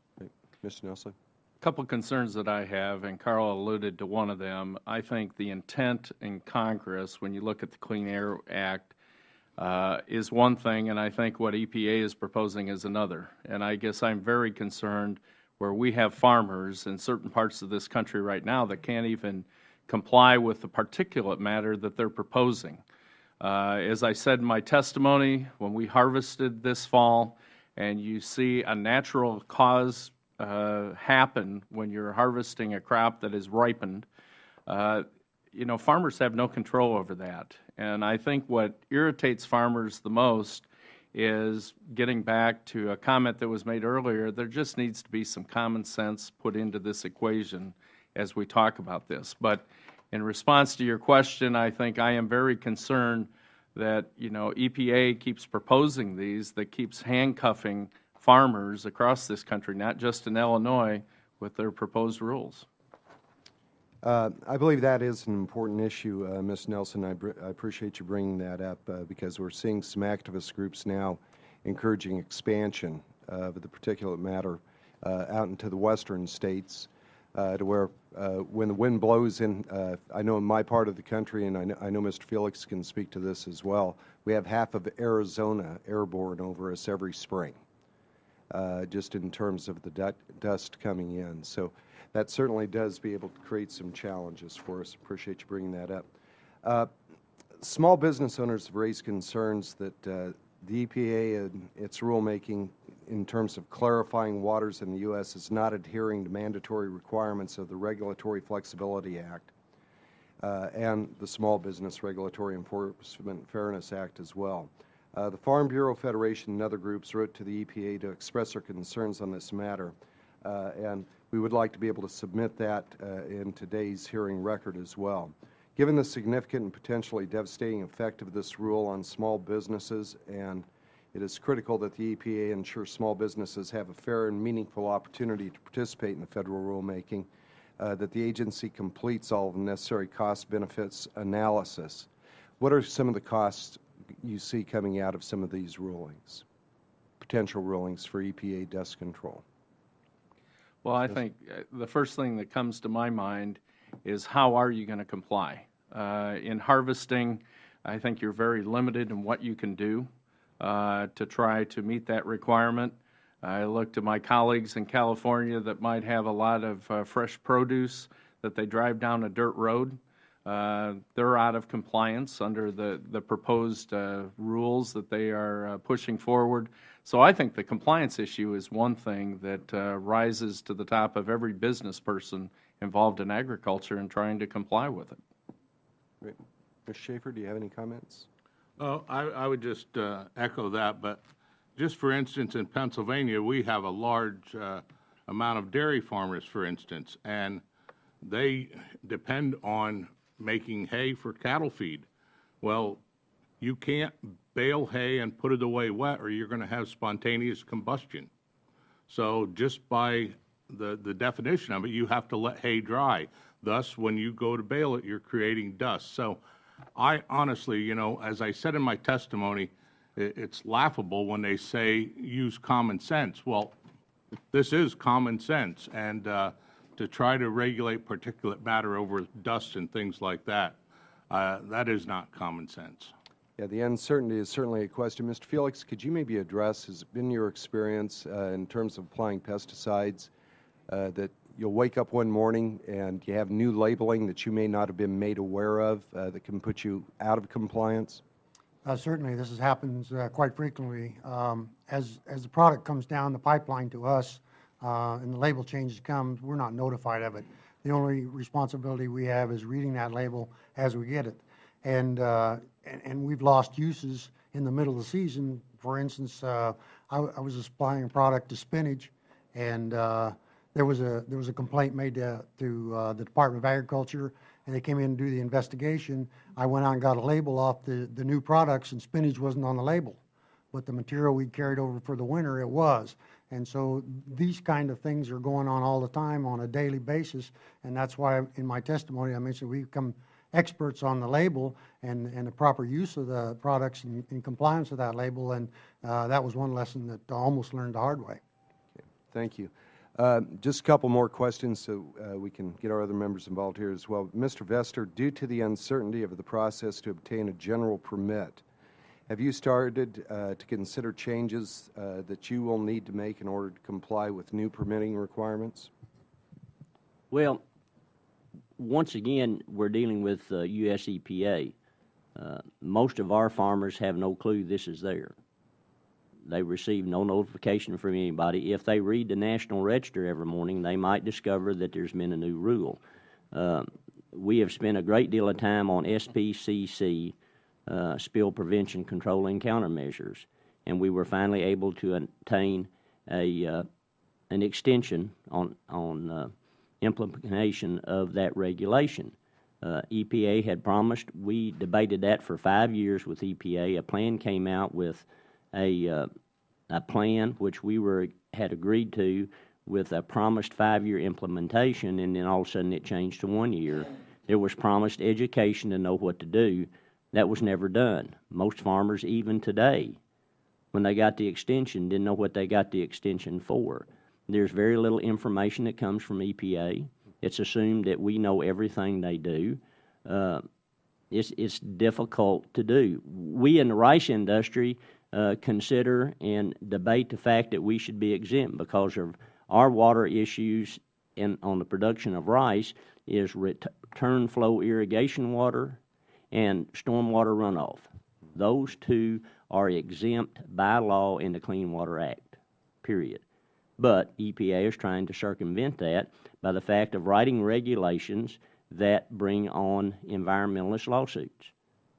Mr. Nelson? Couple concerns that I have, and Carl alluded to one of them. I think the intent in Congress, when you look at the Clean Air Act, is one thing, and I think what EPA is proposing is another. And I guess I'm very concerned where we have farmers in certain parts of this country right now that can't even comply with the particulate matter that they're proposing. As I said in my testimony, when we harvested this fall, and you see a natural cause happen when you're harvesting a crop that is ripened, you know, farmers have no control over that. And I think what irritates farmers the most is, getting back to a comment that was made earlier, there just needs to be some common sense put into this equation as we talk about this. But in response to your question, I think I am very concerned that, you know, EPA keeps proposing these, that keeps handcuffing farmers across this country, not just in Illinois, with their proposed rules. I believe that is an important issue, Ms. Nelson. I appreciate you bringing that up because we're seeing some activist groups now encouraging expansion of the particulate matter out into the western states to where when the wind blows in, I know in my part of the country, and I know Mr. Felix can speak to this as well, we have half of Arizona airborne over us every spring, just in terms of the dust coming in. So that certainly does be able to create some challenges for us. Appreciate you bringing that up. Small business owners have raised concerns that the EPA and its rulemaking in terms of clarifying waters in the U.S. is not adhering to mandatory requirements of the Regulatory Flexibility Act and the Small Business Regulatory Enforcement and Fairness Act as well. The Farm Bureau Federation and other groups wrote to the EPA to express their concerns on this matter, and we would like to be able to submit that in today's hearing record as well. Given the significant and potentially devastating effect of this rule on small businesses, and it is critical that the EPA ensure small businesses have a fair and meaningful opportunity to participate in the federal rulemaking, that the agency completes all of the necessary cost-benefits analysis. What are some of the costs you see coming out of some of these rulings, potential rulings for EPA dust control? Well, I think the first thing that comes to my mind is, how are you going to comply? In harvesting, I think you're very limited in what you can do to try to meet that requirement. I look to my colleagues in California that might have a lot of fresh produce that they drive down a dirt road. They're out of compliance under the proposed rules that they are pushing forward. So I think the compliance issue is one thing that rises to the top of every business person involved in agriculture and trying to comply with it. Great. Mr. Schaefer, do you have any comments? Oh, I would just echo that, but just for instance, in Pennsylvania, we have a large amount of dairy farmers, for instance, and they depend on making hay for cattle feed. Well, you can't bale hay and put it away wet, or you're going to have spontaneous combustion. So just by the definition of it, you have to let hay dry. Thus, when you go to bale it, you're creating dust. So I honestly, you know, as I said in my testimony, it's laughable when they say use common sense. Well, this is common sense, and to try to regulate particulate matter over dust and things like that, that is not common sense. Yeah, the uncertainty is certainly a question. Mr. Felix, could you maybe address, has it been your experience in terms of applying pesticides that you'll wake up one morning and you have new labeling that you may not have been made aware of that can put you out of compliance? Certainly, this happens quite frequently. As the product comes down the pipeline to us and the label changes come, we're not notified of it. The only responsibility we have is reading that label as we get it. And we've lost uses in the middle of the season. For instance, I was supplying a product to spinach, and there was a complaint made to the Department of Agriculture, and they came in to do the investigation. I went out and got a label off the new products, and spinach wasn't on the label. But the material we carried over for the winter, it was. And so these kind of things are going on all the time on a daily basis, and that's why in my testimony I mentioned we've come experts on the label and the proper use of the products in compliance with that label, and that was one lesson that I almost learned the hard way. Okay, thank you. Just a couple more questions so we can get our other members involved here as well. Mr. Vester, due to the uncertainty of the process to obtain a general permit, have you started to consider changes that you will need to make in order to comply with new permitting requirements? Well, once again, we're dealing with U.S. EPA. Most of our farmers have no clue this is there. They receive no notification from anybody. If they read the National Register every morning, they might discover that there's been a new rule. We have spent a great deal of time on SPCC, spill prevention, control, and countermeasures, and we were finally able to obtain an extension on implementation of that regulation. EPA had promised. We debated that for 5 years with EPA. A plan came out with a plan which we had agreed to with a promised 5-year implementation, and then all of a sudden it changed to 1 year. There was promised education to know what to do. That was never done. Most farmers, even today, when they got the extension, didn't know what they got the extension for. There's very little information that comes from EPA. It's assumed that we know everything they do. It's difficult to do. We in the rice industry consider and debate the fact that we should be exempt because of our water issues on the production of rice is return flow irrigation water and stormwater runoff. Those two are exempt by law in the Clean Water Act, period. But EPA is trying to circumvent that by the fact of writing regulations that bring on environmentalist lawsuits.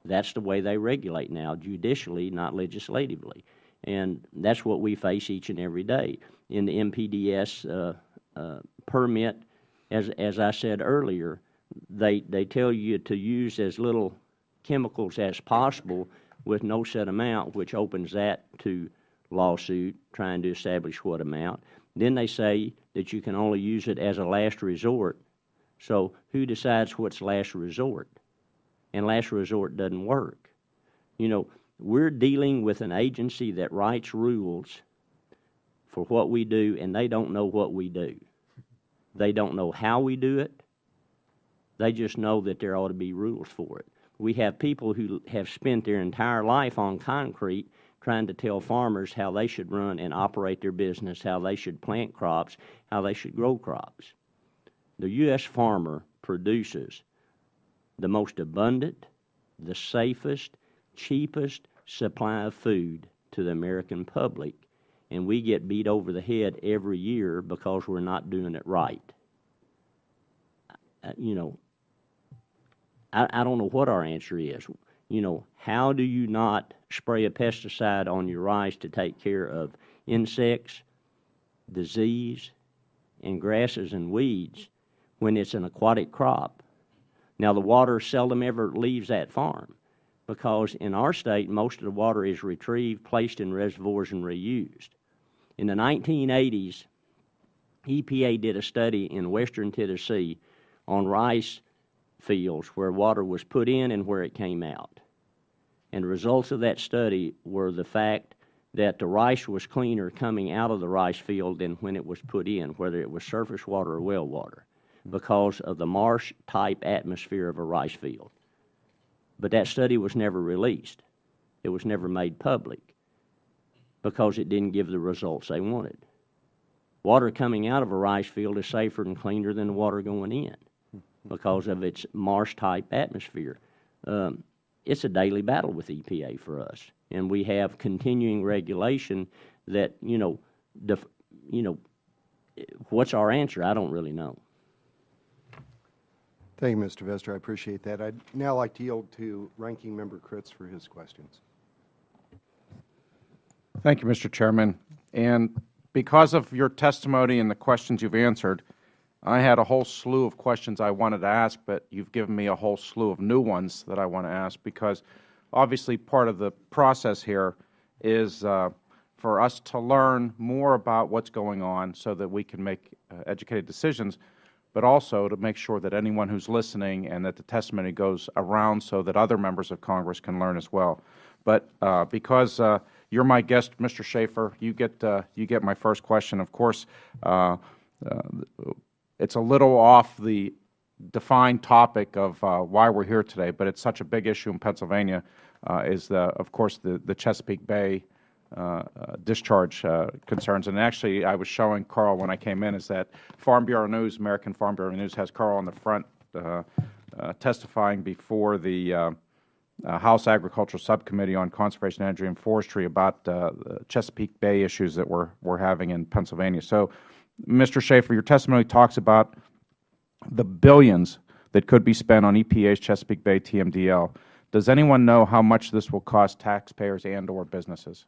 That's the way they regulate now, judicially, not legislatively. And that's what we face each and every day. In the MPDS permit, as I said earlier, they tell you to use as little chemicals as possible with no set amount, which opens that to lawsuit trying to establish what amount. Then they say that you can only use it as a last resort. So who decides what's last resort? And last resort doesn't work. You know, we're dealing with an agency that writes rules for what we do, and they don't know what we do. They don't know how we do it. They just know that there ought to be rules for it. We have people who have spent their entire life on concrete trying to tell farmers how they should run and operate their business, how they should plant crops, how they should grow crops. The U.S. farmer produces the most abundant, the safest, cheapest supply of food to the American public, and we get beat over the head every year because we're not doing it right. You know, I don't know what our answer is. You know, how do you not spray a pesticide on your rice to take care of insects, disease, and grasses and weeds when it's an aquatic crop? Now, the water seldom ever leaves that farm because in our state, most of the water is retrieved, placed in reservoirs, and reused. In the 1980s, EPA did a study in western Tennessee on rice fields where water was put in and where it came out. And the results of that study were the fact that the rice was cleaner coming out of the rice field than when it was put in, whether it was surface water or well water, because of the marsh-type atmosphere of a rice field. But that study was never released. It was never made public because it didn't give the results they wanted. Water coming out of a rice field is safer and cleaner than the water going in because of its marsh-type atmosphere. It's a daily battle with EPA for us, and we have continuing regulation that, what's our answer? I don't really know. Thank you, Mr. Vester. I appreciate that. I'd now like to yield to Ranking Member Kritz for his questions. Thank you, Mr. Chairman. And because of your testimony and the questions you've answered, I had a whole slew of questions I wanted to ask, but you've given me a whole slew of new ones that I want to ask because obviously part of the process here is for us to learn more about what's going on so that we can make educated decisions. but also to make sure that anyone who's listening and that the testimony goes around so that other members of Congress can learn as well. But because you're my guest, Mr. Schaefer, you get my first question. Of course, it's a little off the defined topic of why we're here today, but it's such a big issue in Pennsylvania. Of course, the Chesapeake Bay discharge concerns. And actually, I was showing Carl when I came in is that Farm Bureau News, American Farm Bureau News, has Carl on the front testifying before the House Agricultural Subcommittee on Conservation, Energy, and Forestry about the Chesapeake Bay issues that we're having in Pennsylvania. So, Mr. Schaefer, your testimony talks about the billions that could be spent on EPA's Chesapeake Bay TMDL. Does anyone know how much this will cost taxpayers and/or businesses?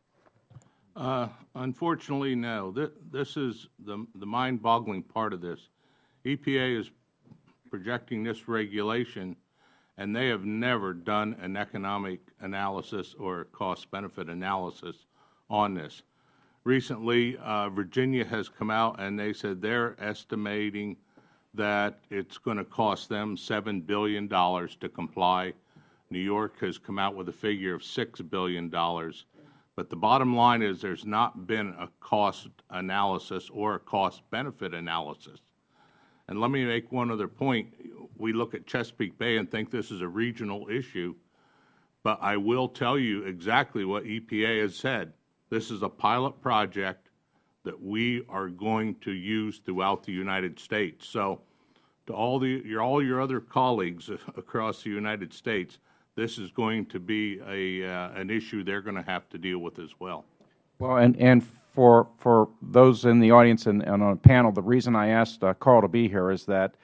Unfortunately, no. This is the mind-boggling part of this. EPA is projecting this regulation, and they have never done an economic analysis or cost-benefit analysis on this. Recently, Virginia has come out and they said they're estimating that it's going to cost them $7 billion to comply. New York has come out with a figure of $6 billion. But the bottom line is there's not been a cost analysis or a cost-benefit analysis. And let me make one other point. We look at Chesapeake Bay and think this is a regional issue, but I will tell you exactly what EPA has said. This is a pilot project that we are going to use throughout the United States. So to all your other colleagues across the United States, this is going to be an issue they're going to have to deal with as well. Well, and for those in the audience and on the panel, the reason I asked Carl to be here is that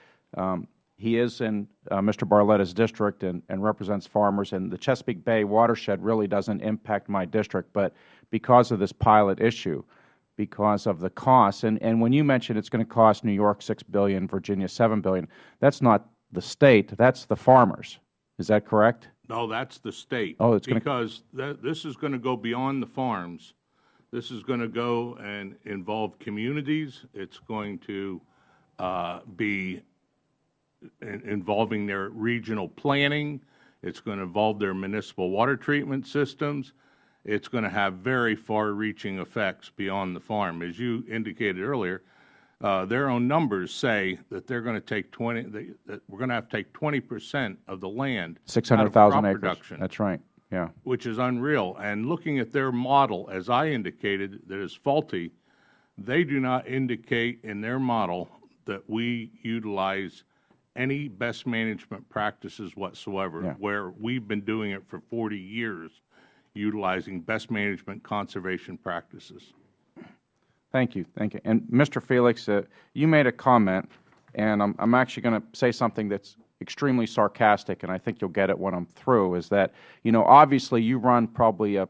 he is in Mr. Barletta's district and represents farmers, and the Chesapeake Bay watershed really doesn't impact my district, but because of this pilot issue, because of the costs, and when you mentioned it's going to cost New York $6 billion, Virginia $7 billion, that's not the state, that's the farmers. Is that correct? No, that's the state. Oh, it's because this is going to go beyond the farms. This is going to go and involve communities. It's going to be involving their regional planning. It's going to involve their municipal water treatment systems. It's going to have very far-reaching effects beyond the farm. As you indicated earlier, their own numbers say that they're going to take that we're going to have to take 20% of the land 600,000 acres. Production. That's right. Yeah. Which is unreal. And looking at their model, as I indicated, that is faulty, they do not indicate in their model that we utilize any best management practices whatsoever, where we've been doing it for 40 years, utilizing best management conservation practices. Thank you. Thank you. And Mr. Felix, you made a comment, and I'm actually going to say something that's extremely sarcastic, and I think you'll get it when I'm through, is that, obviously you run probably a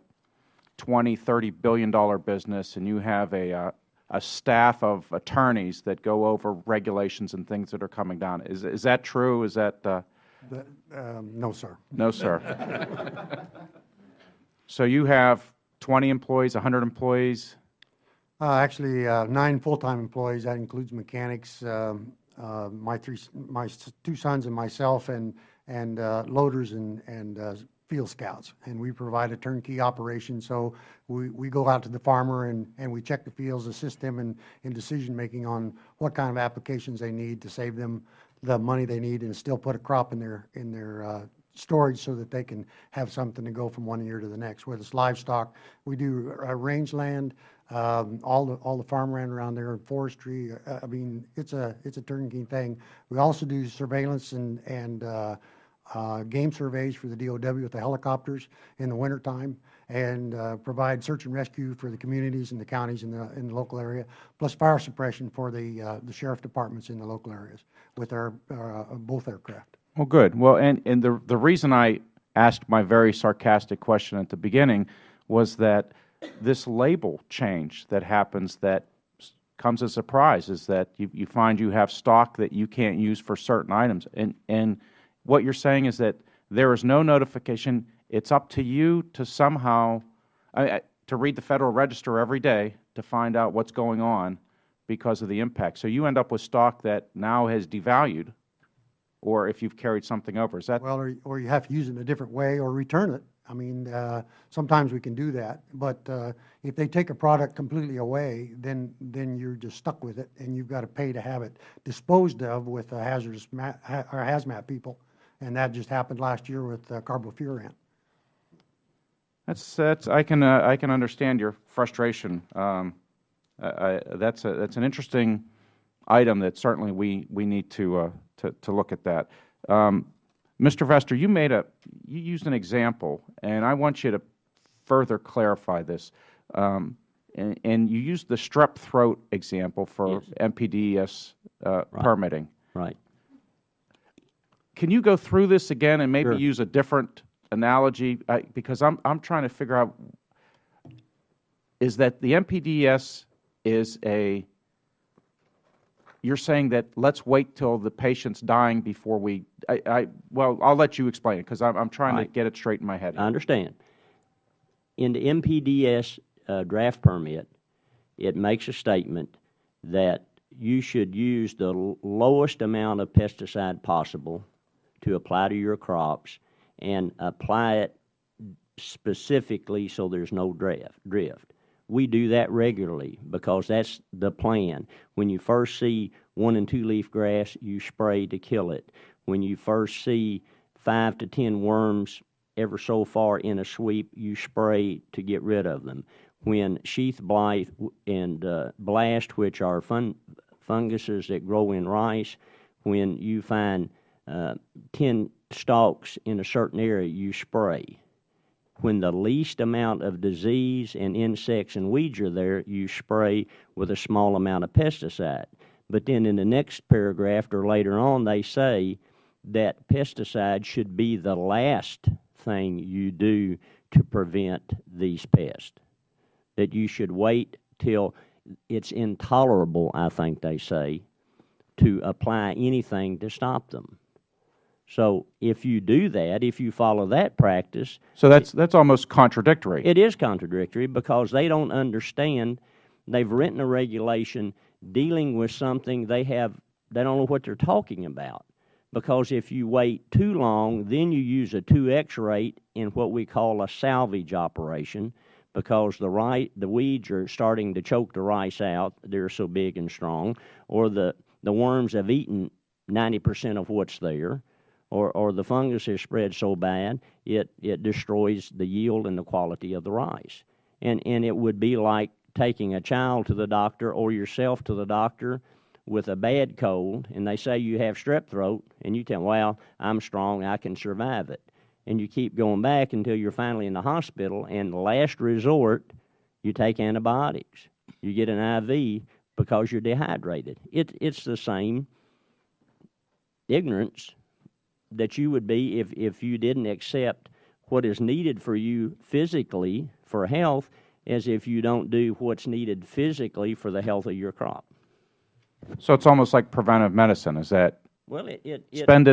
$20, $30 billion business, and you have a staff of attorneys that go over regulations and things that are coming down. Is that true? Is that No, sir. No, sir. So you have 20 employees, 100 employees? Actually, 9 full-time employees. That includes mechanics, my two sons and myself, and loaders and field scouts. And we provide a turnkey operation. So we go out to the farmer and we check the fields, assist them in decision-making on what kind of applications they need to save them the money they need and still put a crop in their storage so that they can have something to go from one year to the next. Whether it's livestock, we do rangeland, all the farmland around there, and forestry. I mean, it's a turnkey thing. We also do surveillance and game surveys for the DOW with the helicopters in the wintertime, and provide search and rescue for the communities and the counties in the local area, plus fire suppression for the sheriff departments in the local areas with our both aircraft. Well, good. Well, and the reason I asked my very sarcastic question at the beginning was that this label change that happens that comes as a surprise is that you find you have stock that you can't use for certain items. And what you're saying is that there is no notification. It's up to you to somehow, to read the Federal Register every day to find out what's going on, because of the impact. So you end up with stock that now has devalued, or if you've carried something over. Is that? Well, or you have to use it in a different way or return it. I mean, sometimes we can do that, but if they take a product completely away, then you're just stuck with it, and you've got to pay to have it disposed of with hazmat people, and that just happened last year with carbofuran. I can understand your frustration. That's an interesting item that certainly we need to look at that. Mr. Vester, you used an example, and I want you to further clarify this. And you used the strep throat example for MPDES permitting. Right. Can you go through this again and maybe Sure. use a different analogy? Because I'm trying to figure out, is that the MPDES is you're saying that let's wait till the patient's dying before we, well, I'll let you explain it because I'm trying to get it straight in my head. I understand. In the MPDS draft permit, it makes a statement that you should use the lowest amount of pesticide possible to apply to your crops and apply it specifically so there's no drift. We do that regularly because that's the plan. When you first see 1- and 2-leaf grass, you spray to kill it. When you first see 5 to 10 worms ever so far in a sweep, you spray to get rid of them. When sheath blight and blast, which are funguses that grow in rice, when you find 10 stalks in a certain area, you spray. When the least amount of disease and insects and weeds are there, you spray with a small amount of pesticide. But then in the next paragraph or later on, they say that pesticide should be the last thing you do to prevent these pests. That you should wait till it's intolerable, I think they say, to apply anything to stop them. So if you do that, if you follow that practice... So that's almost contradictory. It is contradictory because they don't understand. They've written a regulation dealing with something they don't know what they're talking about. Because if you wait too long, then you use a 2X rate in what we call a salvage operation because the weeds are starting to choke the rice out. They're so big and strong. Or the worms have eaten 90% of what's there. Or the fungus is spread so bad, it destroys the yield and the quality of the rice. And it would be like taking a child to the doctor or yourself to the doctor with a bad cold, and they say you have strep throat, and you tell them, well, I'm strong, I can survive it. And you keep going back until you're finally in the hospital, and the last resort, you take antibiotics. You get an IV because you're dehydrated. It's the same ignorance that you would be if you didn't accept what is needed for you physically for health as if you don't do what's needed physically for the health of your crop. So it's almost like preventive medicine, is that well, spend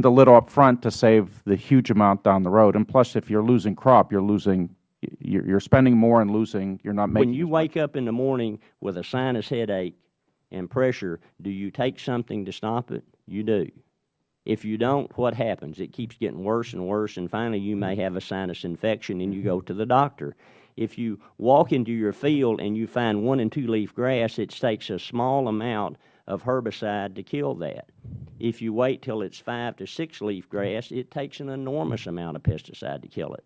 a little up front to save the huge amount down the road, and plus if you're losing crop, you're spending more and losing, you're not making. When you wake up in the morning with a sinus headache and pressure, do you take something to stop it? You do. If you don't, what happens? It keeps getting worse and worse, and finally you may have a sinus infection and you go to the doctor. If you walk into your field and you find 1- and 2-leaf grass, it takes a small amount of herbicide to kill that. If you wait till it's 5- to 6-leaf grass, it takes an enormous amount of pesticide to kill it.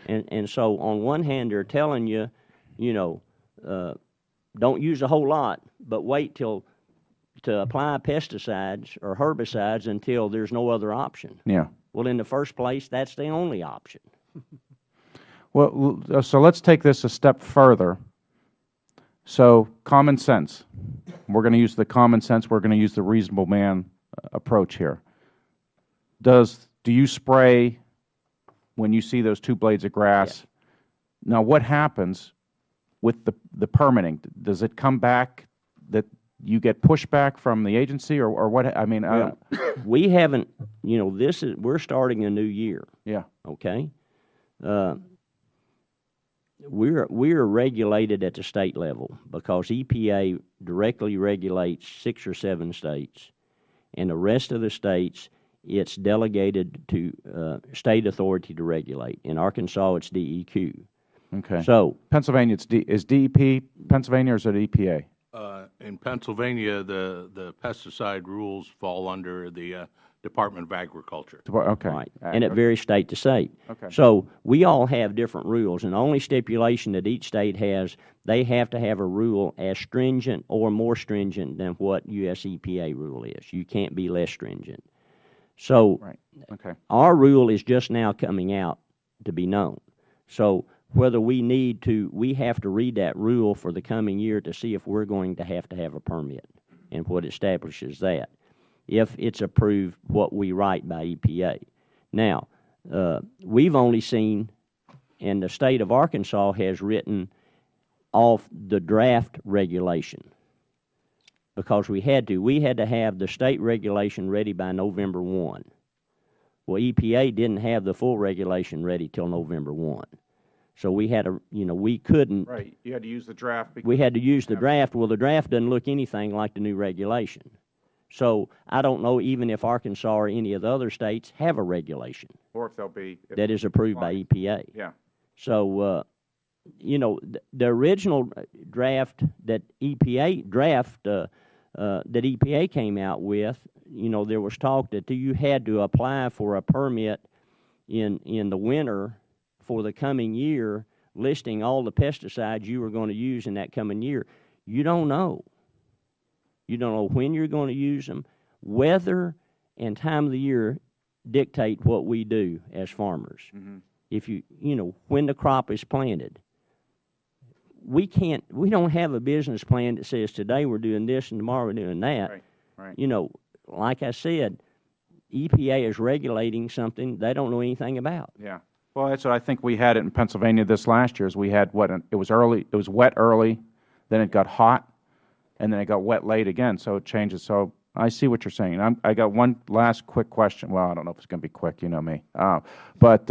And so on one hand, they're telling you, don't use a whole lot, but wait to apply pesticides or herbicides until there's no other option. Yeah. Well, in the first place, that's the only option. Well, so let's take this a step further. So common sense. We're going to use the common sense. We're going to use the reasonable man approach here. Do you spray when you see those 2 blades of grass? Yes. Now, what happens with the permitting? Does it come back that you get pushback from the agency, or what? I mean, we haven't. We're starting a new year. Yeah. Okay. we're regulated at the state level because EPA directly regulates 6 or 7 states, and the rest of the states it's delegated to state authority to regulate. In Arkansas, it's DEQ. Okay. So Pennsylvania, is DEP Pennsylvania or is it EPA? In Pennsylvania, the pesticide rules fall under the Department of Agriculture. Okay. right, and it varies state to state. Okay. So we all have different rules, and the only stipulation that each state has, they have to have a rule as stringent or more stringent than what U.S. EPA rule is. You can't be less stringent. So Right. Okay. our rule is just now coming out to be known. So whether we have to read that rule for the coming year to see if we're going to have a permit and what establishes that, if it's approved what we write by EPA. Now, we've only seen, and the state of Arkansas has written off the draft regulation because we had to have the state regulation ready by November 1. Well, EPA didn't have the full regulation ready till November 1. So we had we couldn't. Right. You had to use the draft. We had to use the draft. Well, the draft doesn't look anything like the new regulation. So I don't know even if Arkansas or any of the other states have a regulation Or if they'll be. that is approved by EPA. Yeah. So, the original draft that EPA came out with, there was talk that you had to apply for a permit in the winter for the coming year, listing all the pesticides you were going to use in that coming year. You don't know. You don't know when you're going to use them. Weather and time of the year dictate what we do as farmers. Mm-hmm. If when the crop is planted, we don't have a business plan that says today we're doing this and tomorrow we're doing that. Right. Right. Like I said, EPA is regulating something they don't know anything about. Yeah. Well, that's what I think we had it in Pennsylvania this last year. Is we had it was wet early, then it got hot, and then it got wet late again. So it changes. So I see what you're saying. I got one last quick question. Well, I don't know if it's going to be quick. You know me. But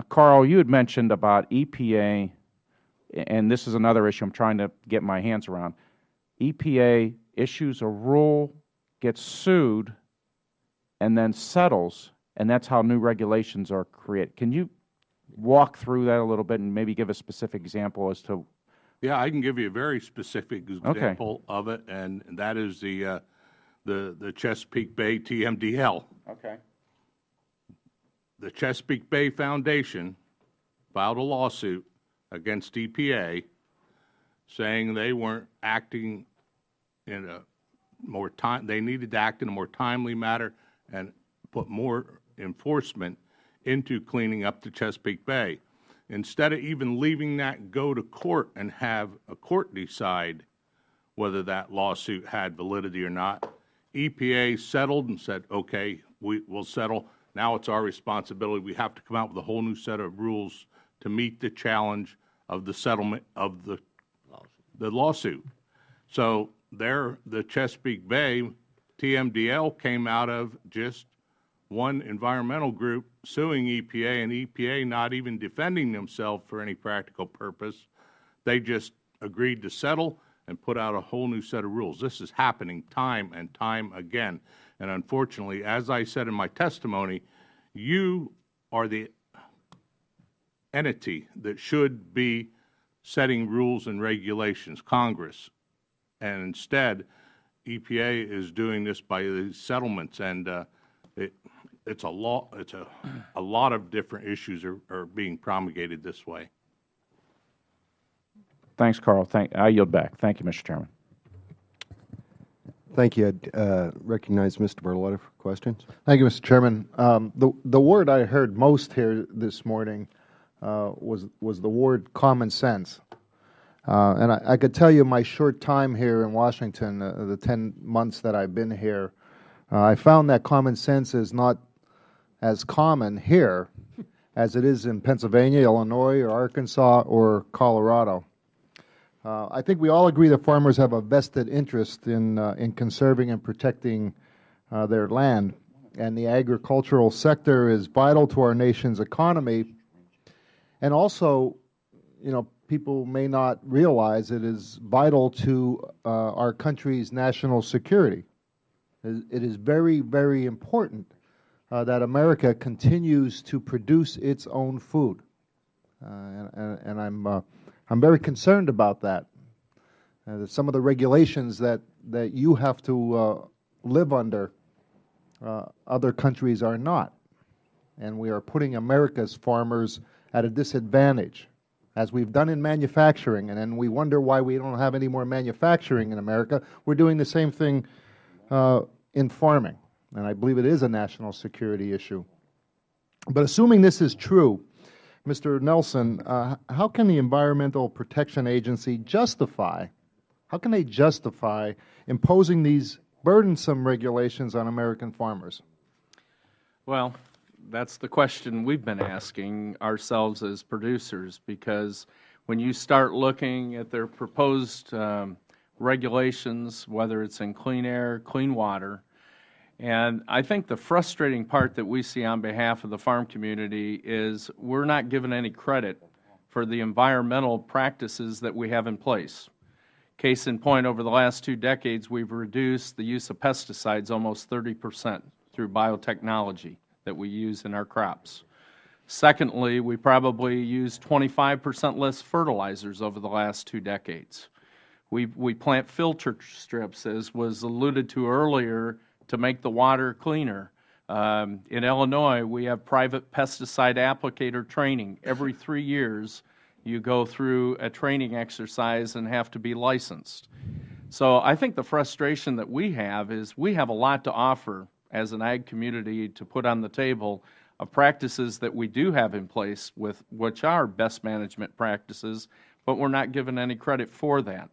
Carl, you had mentioned about EPA, and this is another issue I'm trying to get my hands around. EPA issues a rule, gets sued, and then settles, and that's how new regulations are created. Can you walk through that a little bit and maybe give a specific example as to? Yeah, I can give you a very specific example of it, and that is the Chesapeake Bay TMDL. Okay. The Chesapeake Bay Foundation filed a lawsuit against EPA saying they weren't acting in a more time. They needed to act in a more timely manner and put more enforcement into cleaning up the Chesapeake Bay. Instead of even leaving that go to court and have a court decide whether that lawsuit had validity or not, EPA settled and said, okay, we'll settle. Now it's our responsibility. We have to come out with a whole new set of rules to meet the challenge of the settlement of the lawsuit. So the Chesapeake Bay TMDL came out of just one environmental group suing EPA, and EPA not even defending themselves for any practical purpose. They just agreed to settle and put out a whole new set of rules. This is happening time and time again. And unfortunately, as I said in my testimony, you are the entity that should be setting rules and regulations, Congress. And instead, EPA is doing this by these settlements, and it's a lot of different issues are being promulgated this way. Thanks, Carl. I yield back. Thank you, Mr. Chairman. Thank you. I recognize Mr. Barletta for questions. Thank you, Mr. Chairman. The word I heard most here this morning was the word common sense. And I could tell you my short time here in Washington, the 10 months that I've been here, I found that common sense is not as common here as it is in Pennsylvania, Illinois, or Arkansas, or Colorado. I think we all agree that farmers have a vested interest in conserving and protecting their land, and the agricultural sector is vital to our nation's economy, and also people may not realize it is vital to our country's national security. It is very, very important that America continues to produce its own food, and I'm very concerned about that. Some of the regulations that you have to live under, other countries are not, and we are putting America's farmers at a disadvantage, as we've done in manufacturing, and then we wonder why we don't have any more manufacturing in America. We're doing the same thing in farming, and I believe it is a national security issue. But assuming this is true, Mr. Nelson, how can the Environmental Protection Agency justify imposing these burdensome regulations on American farmers? Well, that's the question we've been asking ourselves as producers, because when you start looking at their proposed regulations, whether it's in clean air, clean water, and I think the frustrating part that we see on behalf of the farm community is we're not given any credit for the environmental practices that we have in place. Case in point, over the last 2 decades, we've reduced the use of pesticides almost 30% through biotechnology that we use in our crops. Secondly, we probably use 25% less fertilizers over the last 2 decades. We plant filter strips, as was alluded to earlier, to make the water cleaner. In Illinois, we have private pesticide applicator training. Every 3 years, you go through a training exercise and have to be licensed. So I think the frustration that we have is we have a lot to offer as an ag community to put on the table of practices that we do have in place, with which are best management practices, but we're not given any credit for that.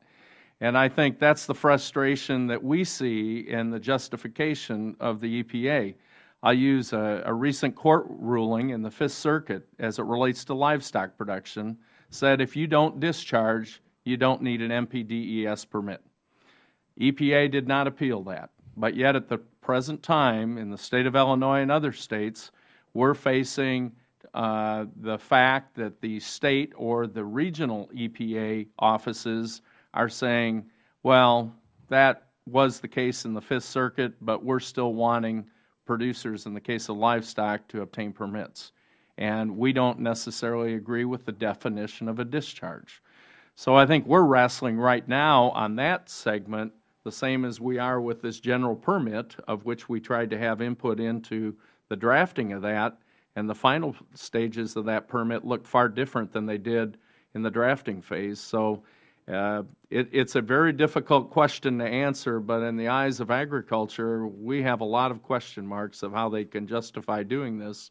And I think that's the frustration that we see in the justification of the EPA. I'll use a recent court ruling in the Fifth Circuit as it relates to livestock production, said if you don't discharge, you don't need an MPDES permit. EPA did not appeal that, but yet at the present time in the state of Illinois and other states, we're facing the fact that the state or the regional EPA offices are saying, well, that was the case in the Fifth Circuit, but we're still wanting producers in the case of livestock to obtain permits. And we don't necessarily agree with the definition of a discharge. So I think we're wrestling right now on that segment, the same as we are with this general permit, of which we tried to have input into the drafting of that, and the final stages of that permit look far different than they did in the drafting phase. So it's a very difficult question to answer, but in the eyes of agriculture, we have a lot of question marks of how they can justify doing this,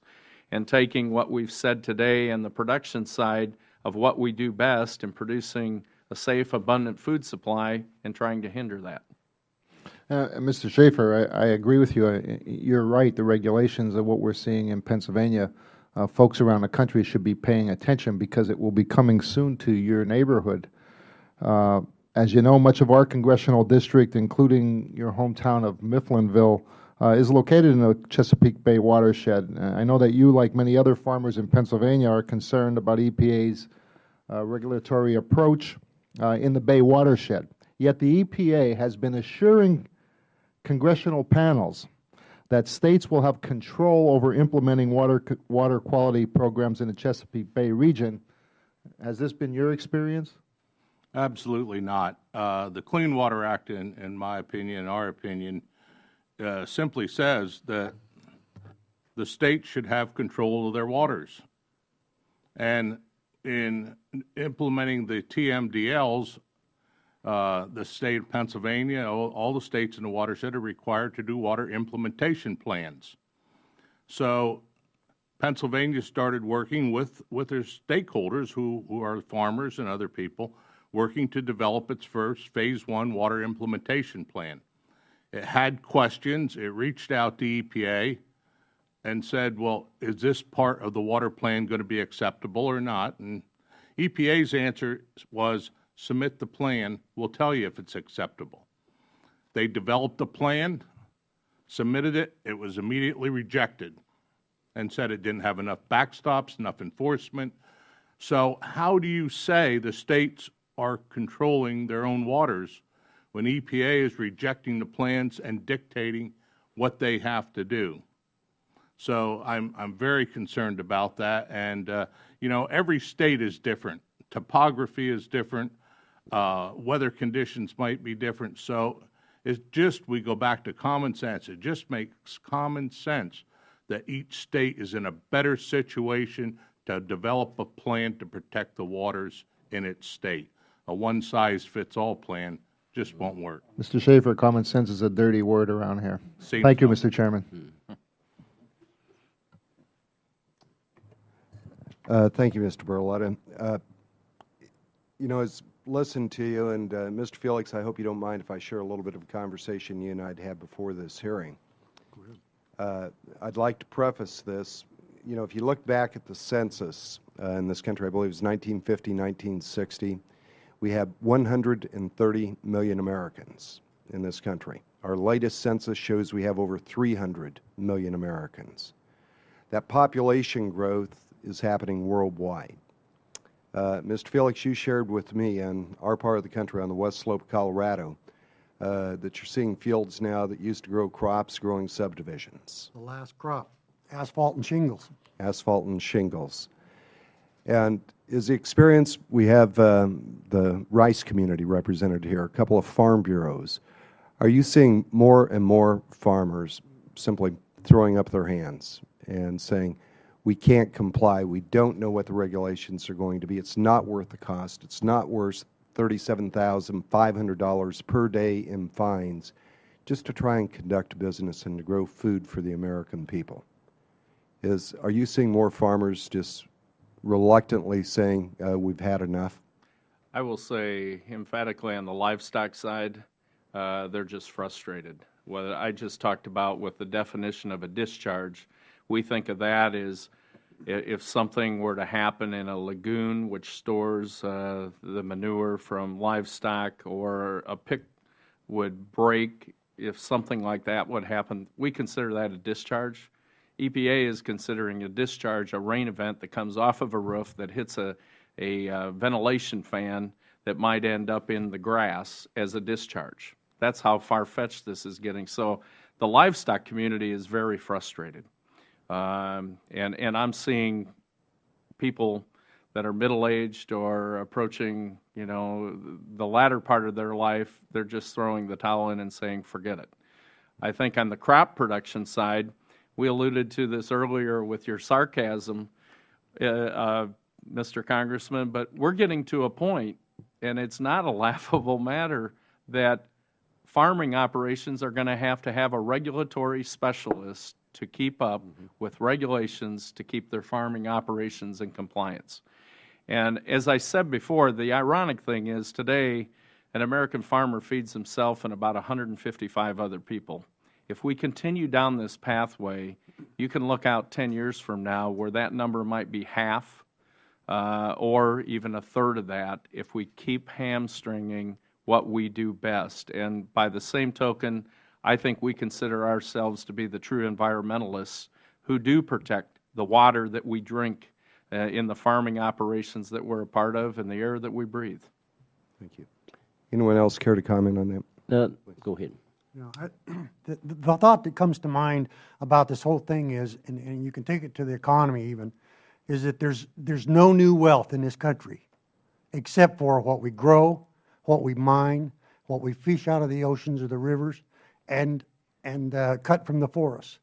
and taking what we've said today and the production side of what we do best in producing a safe, abundant food supply and trying to hinder that. Mr. Schaefer, I agree with you. You're right. The regulations of what we're seeing in Pennsylvania, folks around the country should be paying attention, because it will be coming soon to your neighborhood. As you know, much of our congressional district, including your hometown of Mifflinville, is located in the Chesapeake Bay watershed. I know that you, like many other farmers in Pennsylvania, are concerned about EPA's regulatory approach in the Bay watershed. Yet the EPA has been assuring congressional panels that states will have control over implementing water quality programs in the Chesapeake Bay region. Has this been your experience? Absolutely not. The Clean Water Act, in my opinion, our opinion, simply says that the state should have control of their waters. And in implementing the TMDLs, the state of Pennsylvania, all the states in the watershed are required to do water implementation plans. So Pennsylvania started working with their stakeholders, who are farmers and other people, working to develop its first Phase 1 water implementation plan. It had questions. It reached out to EPA and said, well, is this part of the water plan going to be acceptable or not? And EPA's answer was, submit the plan. We'll tell you if it's acceptable. They developed the plan, submitted it. It was immediately rejected and said it didn't have enough backstops, enough enforcement. So how do you say the states are controlling their own waters when EPA is rejecting the plans and dictating what they have to do? So I'm very concerned about that. And, you know, every state is different. Topography is different. Weather conditions might be different. So it's just, we go back to common sense. It just makes common sense that each state is in a better situation to develop a plan to protect the waters in its state. A one-size-fits-all plan just won't work. Mr. Schaefer, common sense is a dirty word around here. Seems Thank you, so. Mr. Chairman. Thank you, Mr. Burletta. You know, as listened to you, and Mr. Felix, I hope you don't mind if I share a little bit of a conversation you and I had before this hearing. I'd like to preface this. You know, if you look back at the census in this country, I believe it was 1950, 1960, we have 130 million Americans in this country. Our latest census shows we have over 300 million Americans. That population growth is happening worldwide. Mr. Felix, you shared with me in our part of the country on the west slope of Colorado that you're seeing fields now that used to grow crops growing subdivisions. The last crop, asphalt and shingles. Asphalt and shingles. And is the experience, we have the rice community represented here, a couple of farm bureaus. Are you seeing more and more farmers simply throwing up their hands and saying, we can't comply, we don't know what the regulations are going to be, it's not worth the cost, it's not worth $37,500 per day in fines just to try and conduct business and to grow food for the American people? Are you seeing more farmers just reluctantly saying, we've had enough? I will say emphatically on the livestock side, they're just frustrated. What I just talked about with the definition of a discharge, we think of that as if something were to happen in a lagoon which stores the manure from livestock, or a pick would break, if something like that would happen, we consider that a discharge. EPA is considering a discharge a rain event that comes off of a roof that hits a ventilation fan that might end up in the grass as a discharge. That's how far-fetched this is getting. So the livestock community is very frustrated. And I'm seeing people that are middle-aged or approaching, you know, the latter part of their life, they're just throwing the towel in and saying, forget it. I think on the crop production side, we alluded to this earlier with your sarcasm, Mr. Congressman, but we're getting to a point, and it's not a laughable matter, that farming operations are going to have a regulatory specialist to keep up with regulations to keep their farming operations in compliance. And as I said before, the ironic thing is today an American farmer feeds himself and about 155 other people. If we continue down this pathway, you can look out 10 years from now where that number might be half or even a third of that if we keep hamstringing what we do best. And by the same token, I think we consider ourselves to be the true environmentalists who do protect the water that we drink in the farming operations that we're a part of and the air that we breathe. Thank you. Anyone else care to comment on that? Go ahead. You know, the thought that comes to mind about this whole thing is, and you can take it to the economy even, is that there's no new wealth in this country except for what we grow, what we mine, what we fish out of the oceans or the rivers, and cut from the forests.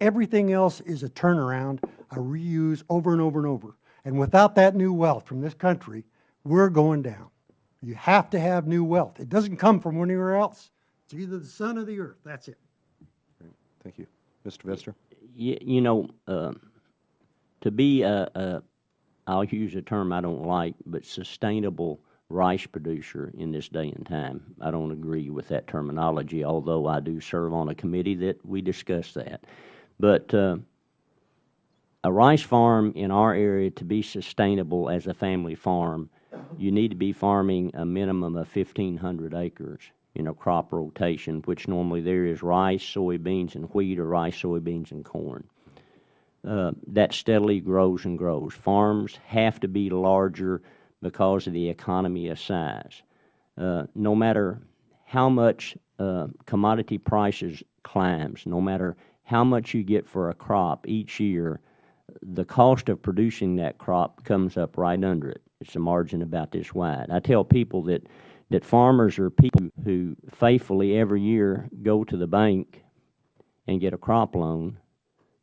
Everything else is a turnaround, a reuse over and over and over. And without that new wealth from this country, we're going down. You have to have new wealth. It doesn't come from anywhere else. It's either the sun or the earth. That's it. Great. Thank you. Mr. Visser? You know, to be I'll use a term I don't like, but sustainable rice producer in this day and time, I don't agree with that terminology, although I do serve on a committee that we discuss that. But a rice farm in our area, to be sustainable as a family farm, you need to be farming a minimum of 1,500 acres. You know, crop rotation, which normally there is rice, soybeans, and wheat, or rice, soybeans, and corn. that steadily grows and grows. Farms have to be larger because of the economy of size. No matter how much commodity prices climbs, no matter how much you get for a crop each year, the cost of producing that crop comes up right under it. It's a margin about this wide. I tell people that farmers are people who faithfully every year go to the bank and get a crop loan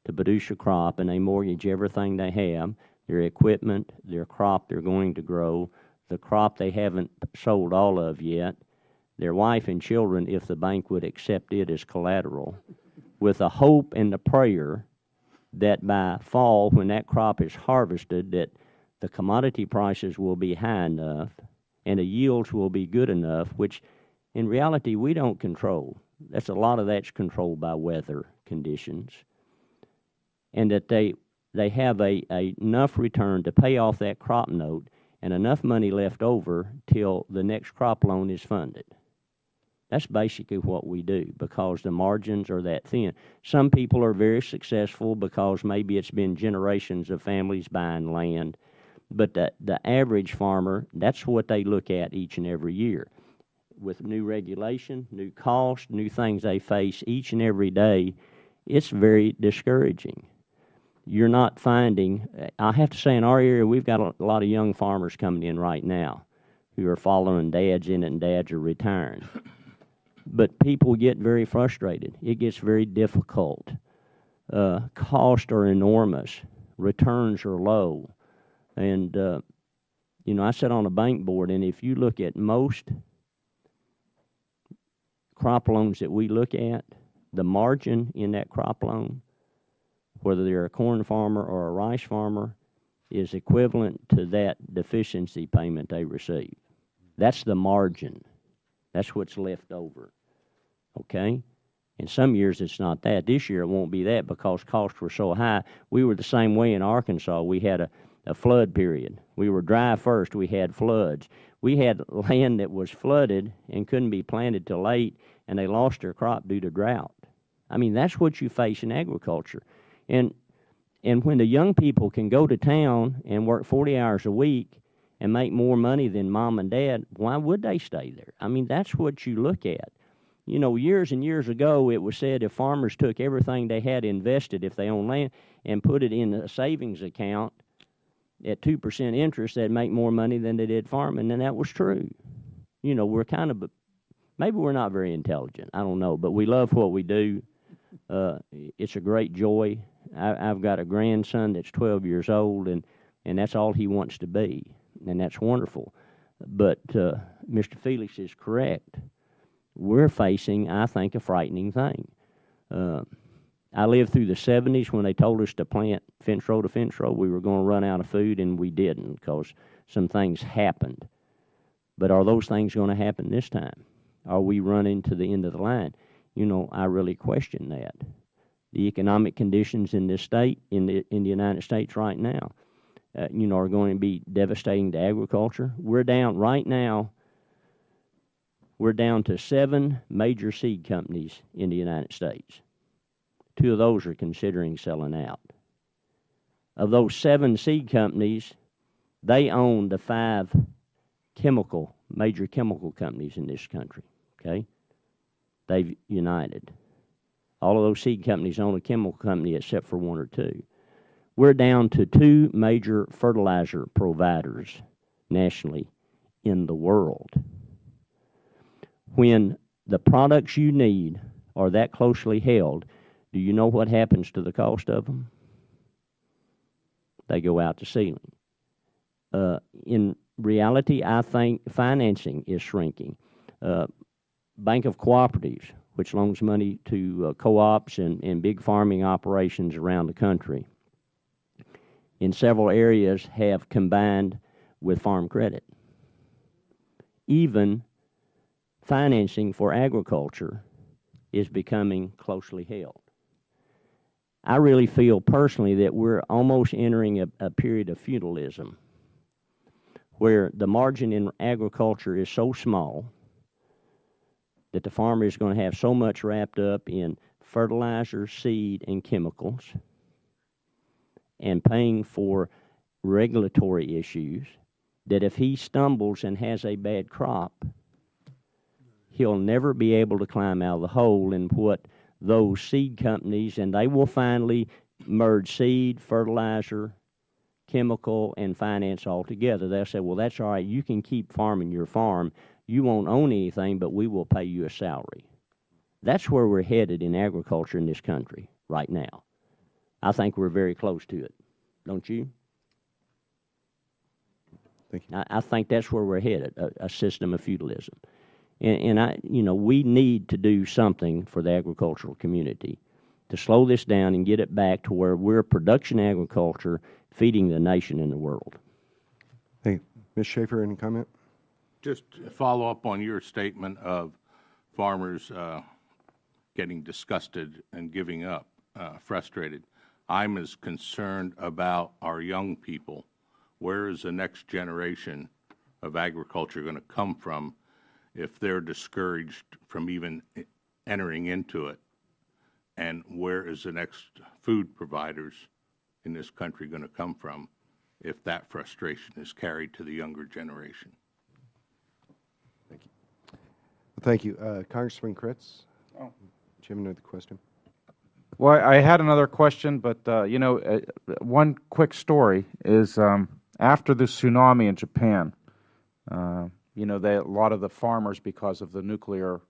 to produce a crop, and they mortgage everything they have, their equipment, their crop they're going to grow, the crop they haven't sold all of yet, their wife and children if the bank would accept it as collateral, with the hope and the prayer that by fall, when that crop is harvested, that the commodity prices will be high enough and the yields will be good enough, which in reality we don't control. A lot of that's controlled by weather conditions. And that they have enough return to pay off that crop note and enough money left over till the next crop loan is funded. That's basically what we do because the margins are that thin. Some people are very successful because maybe it's been generations of families buying land, but the average farmer, that's what they look at each and every year. With new regulation, new costs, new things they face each and every day, it's very discouraging. You're not finding, I have to say in our area, we've got a lot of young farmers coming in right now who are following dads in it and dads are retiring. But people get very frustrated. It gets very difficult. Costs are enormous. Returns are low. And, you know, I sit on a bank board, and if you look at most crop loans that we look at, the margin in that crop loan, whether they're a corn farmer or a rice farmer, is equivalent to that deficiency payment they receive. That's the margin. That's what's left over, okay? In some years it's not that. This year it won't be that because costs were so high. We were the same way in Arkansas. We had a flood period. We were dry first. We had floods. We had land that was flooded and couldn't be planted till late, and they lost their crop due to drought. I mean, that's what you face in agriculture. And when the young people can go to town and work 40 hours a week and make more money than mom and dad, why would they stay there? I mean, that's what you look at. You know, years and years ago, it was said if farmers took everything they had invested, if they owned land, and put it in a savings account at 2% interest, they'd make more money than they did farming, and that was true. You know, we're kind of, maybe we're not very intelligent, I don't know, but we love what we do. It's a great joy. I've got a grandson that's 12 years old, and that's all he wants to be. And that's wonderful. But Mr. Felix is correct. We're facing, I think, a frightening thing. I lived through the 70s when they told us to plant fence row to fence row. We were going to run out of food, and we didn't because some things happened. But are those things going to happen this time? Are we running to the end of the line? You know, I really question that. The economic conditions in this state, in the United States right now, you know, are going to be devastating to agriculture. We're down right now, we're down to 7 major seed companies in the United States. 2 of those are considering selling out. Of those 7 seed companies, they own the 5 major chemical companies in this country, okay? They've united. All of those seed companies own a chemical company except for 1 or 2. We're down to 2 major fertilizer providers nationally in the world. When the products you need are that closely held, do you know what happens to the cost of them? They go out to ceiling. In reality, I think financing is shrinking. Bank of Cooperatives, which loans money to co-ops and big farming operations around the country, in several areas have combined with farm credit. Even financing for agriculture is becoming closely held. I really feel personally that we're almost entering a period of feudalism where the margin in agriculture is so small that the farmer is going to have so much wrapped up in fertilizer, seed, and chemicals and paying for regulatory issues, that if he stumbles and has a bad crop, he'll never be able to climb out of the hole, and what those seed companies, and they will finally merge seed, fertilizer, chemical, and finance all together. They'll say, well, that's all right, you can keep farming your farm. You won't own anything, but we will pay you a salary. That's where we're headed in agriculture in this country right now. I think we're very close to it. Don't you? Thank you. I think that's where we're headed, a system of feudalism. And we need to do something for the agricultural community to slow this down and get it back to where we're production agriculture feeding the nation and the world. Thank you. Ms. Schaefer, any comment? Just to follow up on your statement of farmers getting disgusted and giving up, frustrated. I'm as concerned about our young people. Where is the next generation of agriculture going to come from if they're discouraged from even entering into it? And where is the next food providers in this country going to come from if that frustration is carried to the younger generation? Thank you. Well, thank you. Congressman Kritz? Oh. Do you have another question? Well, I had another question, but, one quick story is after the tsunami in Japan, a lot of the farmers, because of the nuclear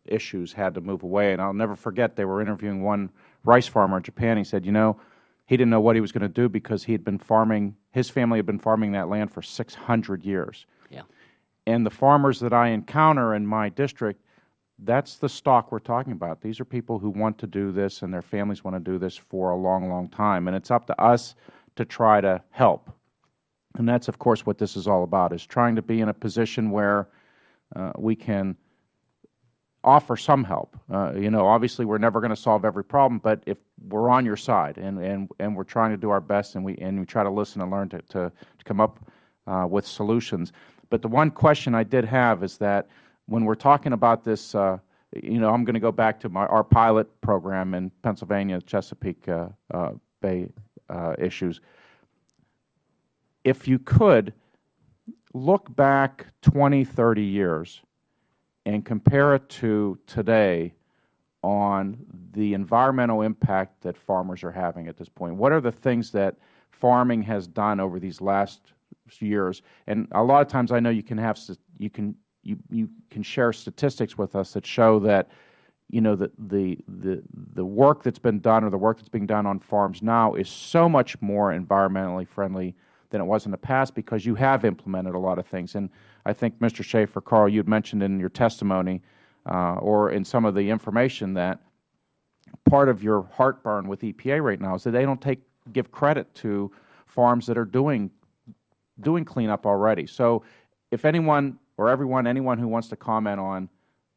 issues, had to move away. And I'll never forget, they were interviewing one rice farmer in Japan. He said, he didn't know what he was going to do because he had been farming, his family had been farming that land for 600 years. Yeah. And the farmers that I encounter in my district, that's the stock we're talking about. These are people who want to do this, and their families want to do this for a long, long time. And it's up to us to try to help. And that's, of course, what this is all about, is trying to be in a position where we can offer some help. Obviously, we're never going to solve every problem, but if we're on your side, and we're trying to do our best, and we try to listen and learn to come up with solutions. But the one question I did have is that when we're talking about this, I'm going to go back to our pilot program in Pennsylvania, Chesapeake Bay issues. If you could look back 20, 30 years and compare it to today on the environmental impact that farmers are having at this point, what are the things that farming has done over these last years? And a lot of times, I know you can share statistics with us that show that the work that's been done, or the work that's being done on farms now, is so much more environmentally friendly than it was in the past, because you have implemented a lot of things. And I think, Mr. Schaefer, Carl, you had mentioned in your testimony or in some of the information that part of your heartburn with EPA right now is that they don't give credit to farms that are doing cleanup already. So if anyone or anyone who wants to comment on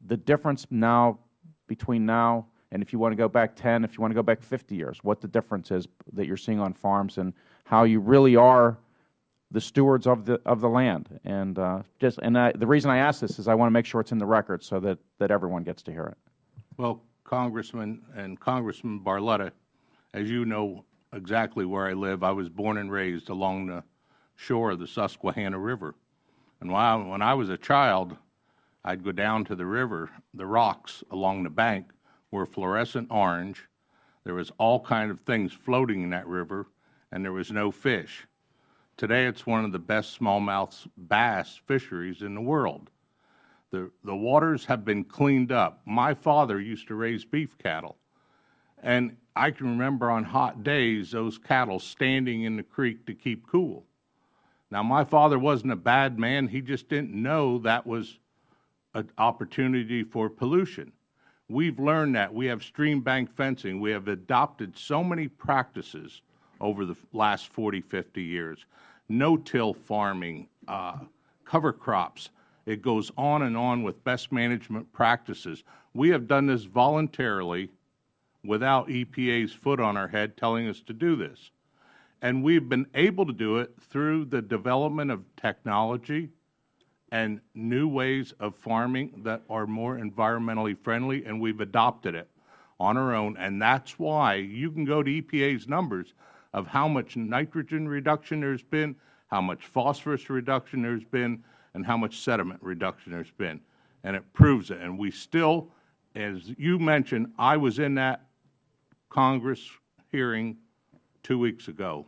the difference now between now and if you want to go back 10, if you want to go back 50 years, what the difference is that you're seeing on farms, and how you really are the stewards of the land. And the reason I ask this is I want to make sure it's in the record so that everyone gets to hear it. Well, Congressman and Congressman Barletta, as you know exactly where I live, I was born and raised along the shore of the Susquehanna River. And when I was a child, I'd go down to the river. The rocks along the bank were fluorescent orange. There was all kinds of things floating in that river, and there was no fish. Today, it's one of the best smallmouth bass fisheries in the world. The waters have been cleaned up. My father used to raise beef cattle, and I can remember on hot days those cattle standing in the creek to keep cool. Now, my father wasn't a bad man. He just didn't know that was an opportunity for pollution. We've learned that. We have stream bank fencing. We have adopted so many practices over the last 40, 50 years. No-till farming, cover crops. It goes on and on with best management practices. We have done this voluntarily without EPA's foot on our head telling us to do this. And we've been able to do it through the development of technology and new ways of farming that are more environmentally friendly, and we've adopted it on our own. And that's why you can go to EPA's numbers. of how much nitrogen reduction there's been, how much phosphorus reduction there's been, and how much sediment reduction there's been. And it proves it. And we still, as you mentioned, I was in that Congress hearing 2 weeks ago.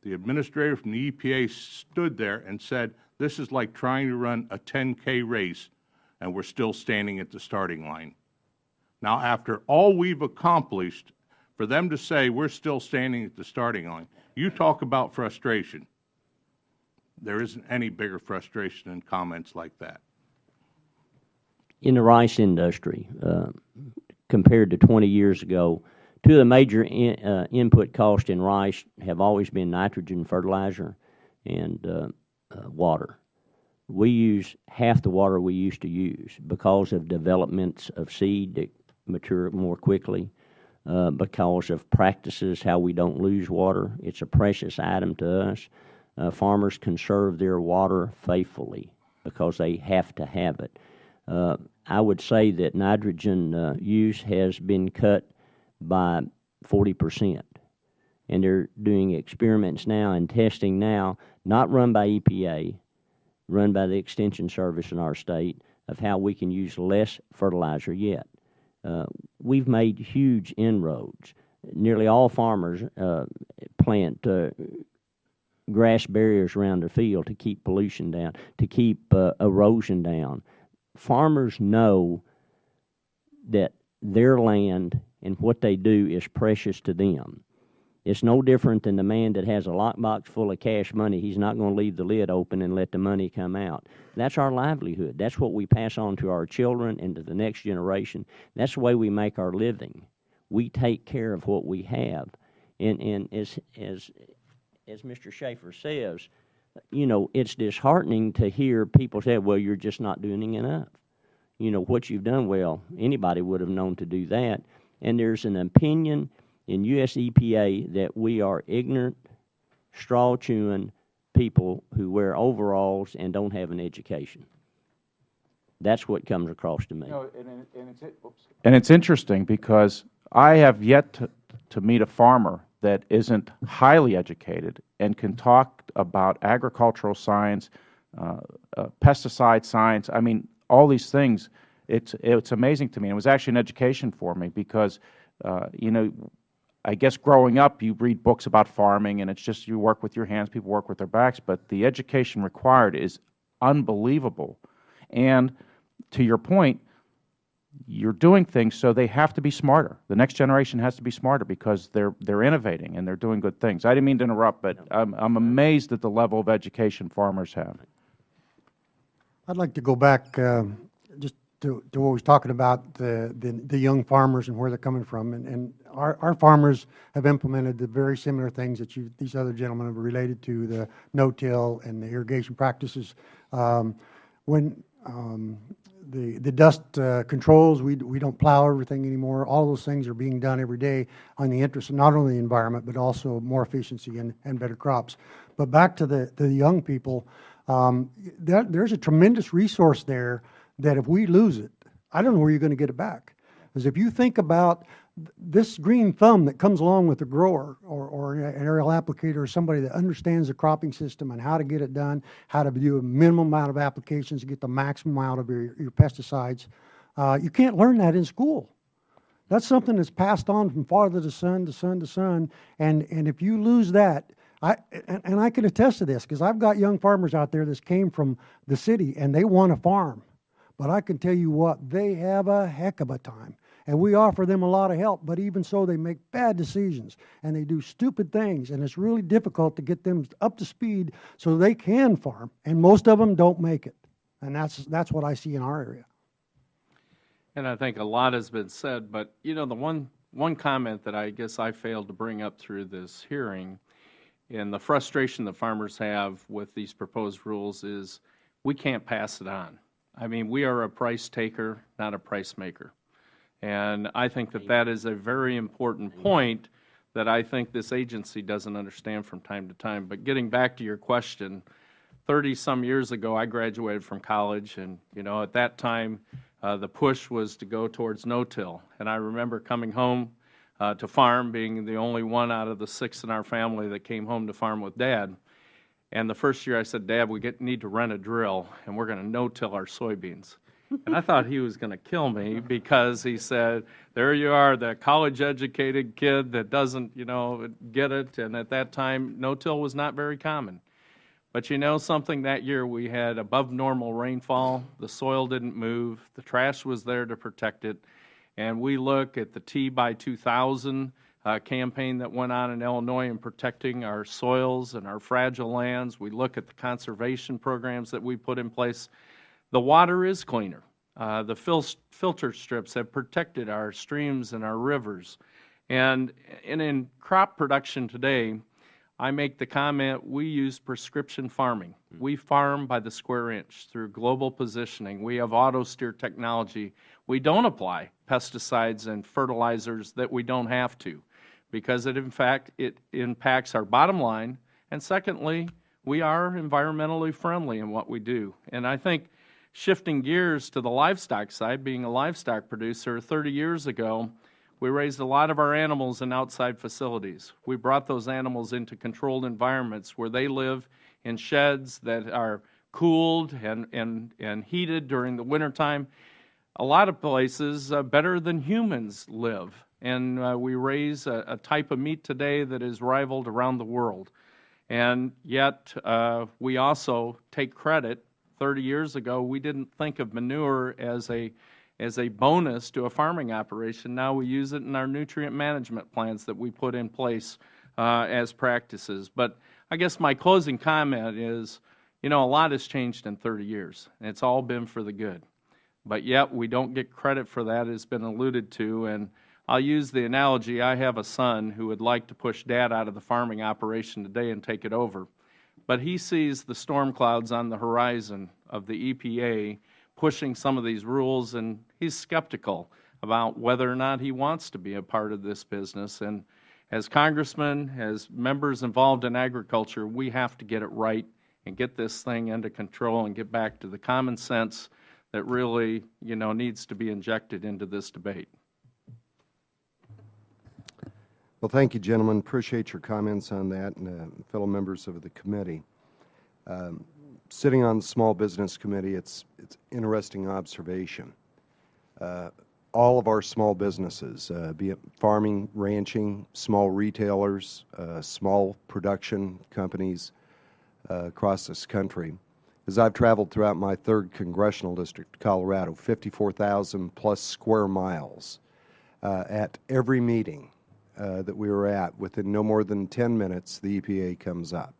The administrator from the EPA stood there and said, this is like trying to run a 10K race, and we're still standing at the starting line. Now, after all we've accomplished, for them to say we're still standing at the starting line, you talk about frustration. There isn't any bigger frustration than comments like that. In the rice industry, compared to 20 years ago, two of the major input costs in rice have always been nitrogen fertilizer and water. We use half the water we used to use because of developments of seed that mature more quickly, because of practices how we don't lose water. It's a precious item to us. Farmers conserve their water faithfully because they have to have it. I would say that nitrogen use has been cut by 40%. And they're doing experiments now and testing now, not run by EPA, run by the Extension Service in our state, of how we can use less fertilizer yet. We've made huge inroads. Nearly all farmers plant grass barriers around their field to keep pollution down, to keep erosion down. Farmers know that their land and what they do is precious to them. It's no different than the man that has a lockbox full of cash money. He's not going to leave the lid open and let the money come out. That's our livelihood. That's what we pass on to our children and to the next generation. That's the way we make our living. We take care of what we have. And as Mr. Schaefer says, you know, it's disheartening to hear people say, well, you're just not doing enough. You know, what you've done, well, anybody would have known to do that. And there's an opinion in U.S. EPA that we are ignorant, straw-chewing people who wear overalls and don't have an education. That's what comes across to me. You know, and it's interesting because I have yet to meet a farmer that isn't highly educated and can talk about agricultural science, pesticide science. I mean, all these things. It's amazing to me. And it was actually an education for me because, you know, I guess growing up you read books about farming and it's just you work with your hands, people work with their backs, but the education required is unbelievable. And to your point, you're doing things so they have to be smarter. The next generation has to be smarter because they're innovating and they're doing good things. I didn't mean to interrupt, but I'm amazed at the level of education farmers have. I'd like to go back just to what we was talking about, the young farmers and where they're coming from. And our farmers have implemented the very similar things that these other gentlemen have related to, the no-till and the irrigation practices. When the dust controls, we don't plow everything anymore. All those things are being done every day on the interest of not only the environment, but also more efficiency and better crops. But back to the young people, there's a tremendous resource there that if we lose it, I don't know where you're going to get it back. Because if you think about this green thumb that comes along with a grower or an aerial applicator or somebody that understands the cropping system and how to get it done, how to do a minimum amount of applications to get the maximum out of your pesticides, you can't learn that in school. That's something that's passed on from father to son to son to son. And if you lose that, I can attest to this because I've got young farmers out there that came from the city and they want to farm. But I can tell you what, they have a heck of a time. And we offer them a lot of help, but even so, they make bad decisions and they do stupid things. And it's really difficult to get them up to speed so they can farm. And most of them don't make it. And that's what I see in our area. And I think a lot has been said, but you know, the one comment that I guess I failed to bring up through this hearing and the frustration that farmers have with these proposed rules is we can't pass it on. I mean, we are a price taker, not a price maker. And I think that that is a very important point that I think this agency doesn't understand from time to time. But getting back to your question, 30-some years ago, I graduated from college, and, you know, at that time, the push was to go towards no-till. And I remember coming home to farm, being the only one out of the 6 in our family that came home to farm with Dad. And the first year I said, Dad, we need to rent a drill, and we're going to no-till our soybeans. And I thought he was going to kill me because he said, there you are, the college-educated kid that doesn't, get it. And at that time, no-till was not very common. But you know something, that year we had above normal rainfall. The soil didn't move. The trash was there to protect it. And we look at the T by 2000 campaign that went on in Illinois in protecting our soils and our fragile lands. We look at the conservation programs that we put in place. The water is cleaner. The filter strips have protected our streams and our rivers. And in crop production today, I make the comment, we use prescription farming. We farm by the square inch through global positioning. We have auto-steer technology. We don't apply pesticides and fertilizers that we don't have to, because it impacts our bottom line. And secondly, we are environmentally friendly in what we do. And I think shifting gears to the livestock side, being a livestock producer, 30 years ago, we raised a lot of our animals in outside facilities. We brought those animals into controlled environments where they live in sheds that are cooled and heated during the wintertime. A lot of places better than humans live. And we raise a type of meat today that is rivaled around the world. And yet we also take credit. 30 years ago, we didn't think of manure as a bonus to a farming operation. Now we use it in our nutrient management plans that we put in place as practices. But I guess my closing comment is, a lot has changed in 30 years, and it's all been for the good. But yet we don't get credit for that, as been alluded to. And I'll use the analogy, I have a son who would like to push Dad out of the farming operation today and take it over. But he sees the storm clouds on the horizon of the EPA pushing some of these rules, and he's skeptical about whether or not he wants to be a part of this business. And as congressmen, as members involved in agriculture, we have to get it right and get this thing under control and get back to the common sense that really, needs to be injected into this debate. Well, thank you, gentlemen. Appreciate your comments on that, and fellow members of the committee. Sitting on the Small Business Committee, it's interesting observation. All of our small businesses, be it farming, ranching, small retailers, small production companies across this country, as I've traveled throughout my 3rd congressional district, Colorado, 54,000 plus square miles, at every meeting that we were at, within no more than 10 minutes, the EPA comes up.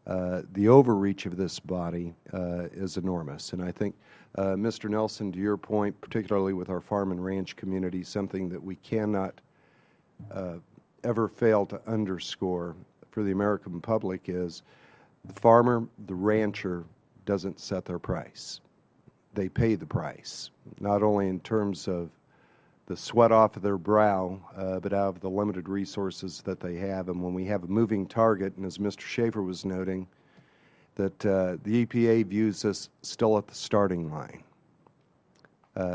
The overreach of this body is enormous. And I think, Mr. Nelson, to your point, particularly with our farm and ranch community, something that we cannot ever fail to underscore for the American public is the farmer, the rancher, doesn't set their price. They pay the price, not only in terms of the sweat off of their brow, but out of the limited resources that they have. And when we have a moving target, and as Mr. Schaefer was noting, that the EPA views us still at the starting line.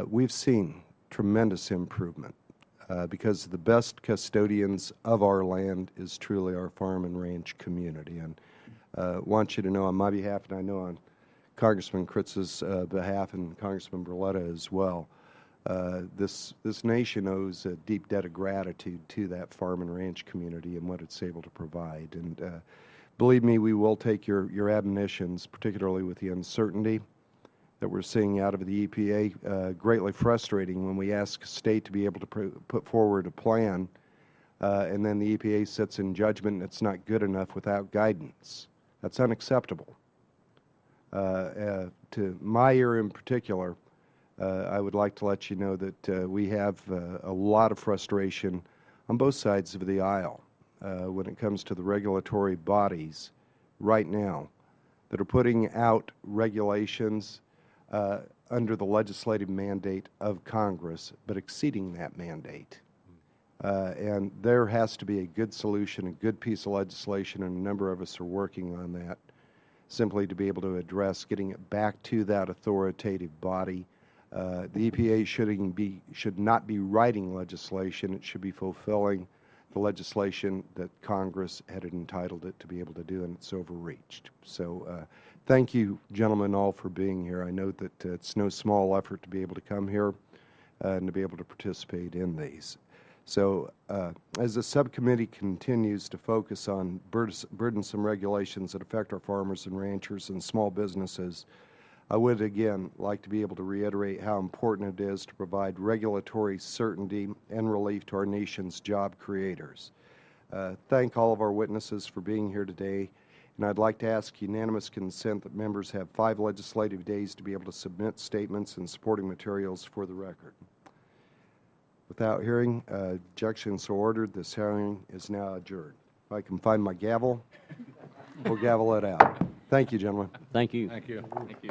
We've seen tremendous improvement because the best custodians of our land is truly our farm and ranch community. And I want you to know on my behalf, and I know on Congressman Kritz's behalf and Congressman Berletta as well, this nation owes a deep debt of gratitude to that farm and ranch community and what it's able to provide. And believe me, we will take your admonitions, particularly with the uncertainty that we're seeing out of the EPA, greatly frustrating when we ask a state to be able to put forward a plan, and then the EPA sits in judgment and it's not good enough without guidance. That's unacceptable. To my ear in particular, I would like to let you know that we have a lot of frustration on both sides of the aisle when it comes to the regulatory bodies right now that are putting out regulations under the legislative mandate of Congress, but exceeding that mandate. And there has to be a good solution, a good piece of legislation, and a number of us are working on that, simply to be able to address getting it back to that authoritative body The EPA should not be writing legislation. It should be fulfilling the legislation that Congress had entitled it to be able to do, and it's overreached. So thank you, gentlemen, all for being here. I know that it's no small effort to be able to come here and to be able to participate in these. So as the subcommittee continues to focus on burdensome regulations that affect our farmers and ranchers and small businesses, I would again like to be able to reiterate how important it is to provide regulatory certainty and relief to our nation's job creators. Thank all of our witnesses for being here today, and I'd like to ask unanimous consent that members have 5 legislative days to be able to submit statements and supporting materials for the record. Without hearing objections so ordered, this hearing is now adjourned. If I can find my gavel, we'll gavel it out. Thank you, gentlemen. Thank you. Thank you. Thank you.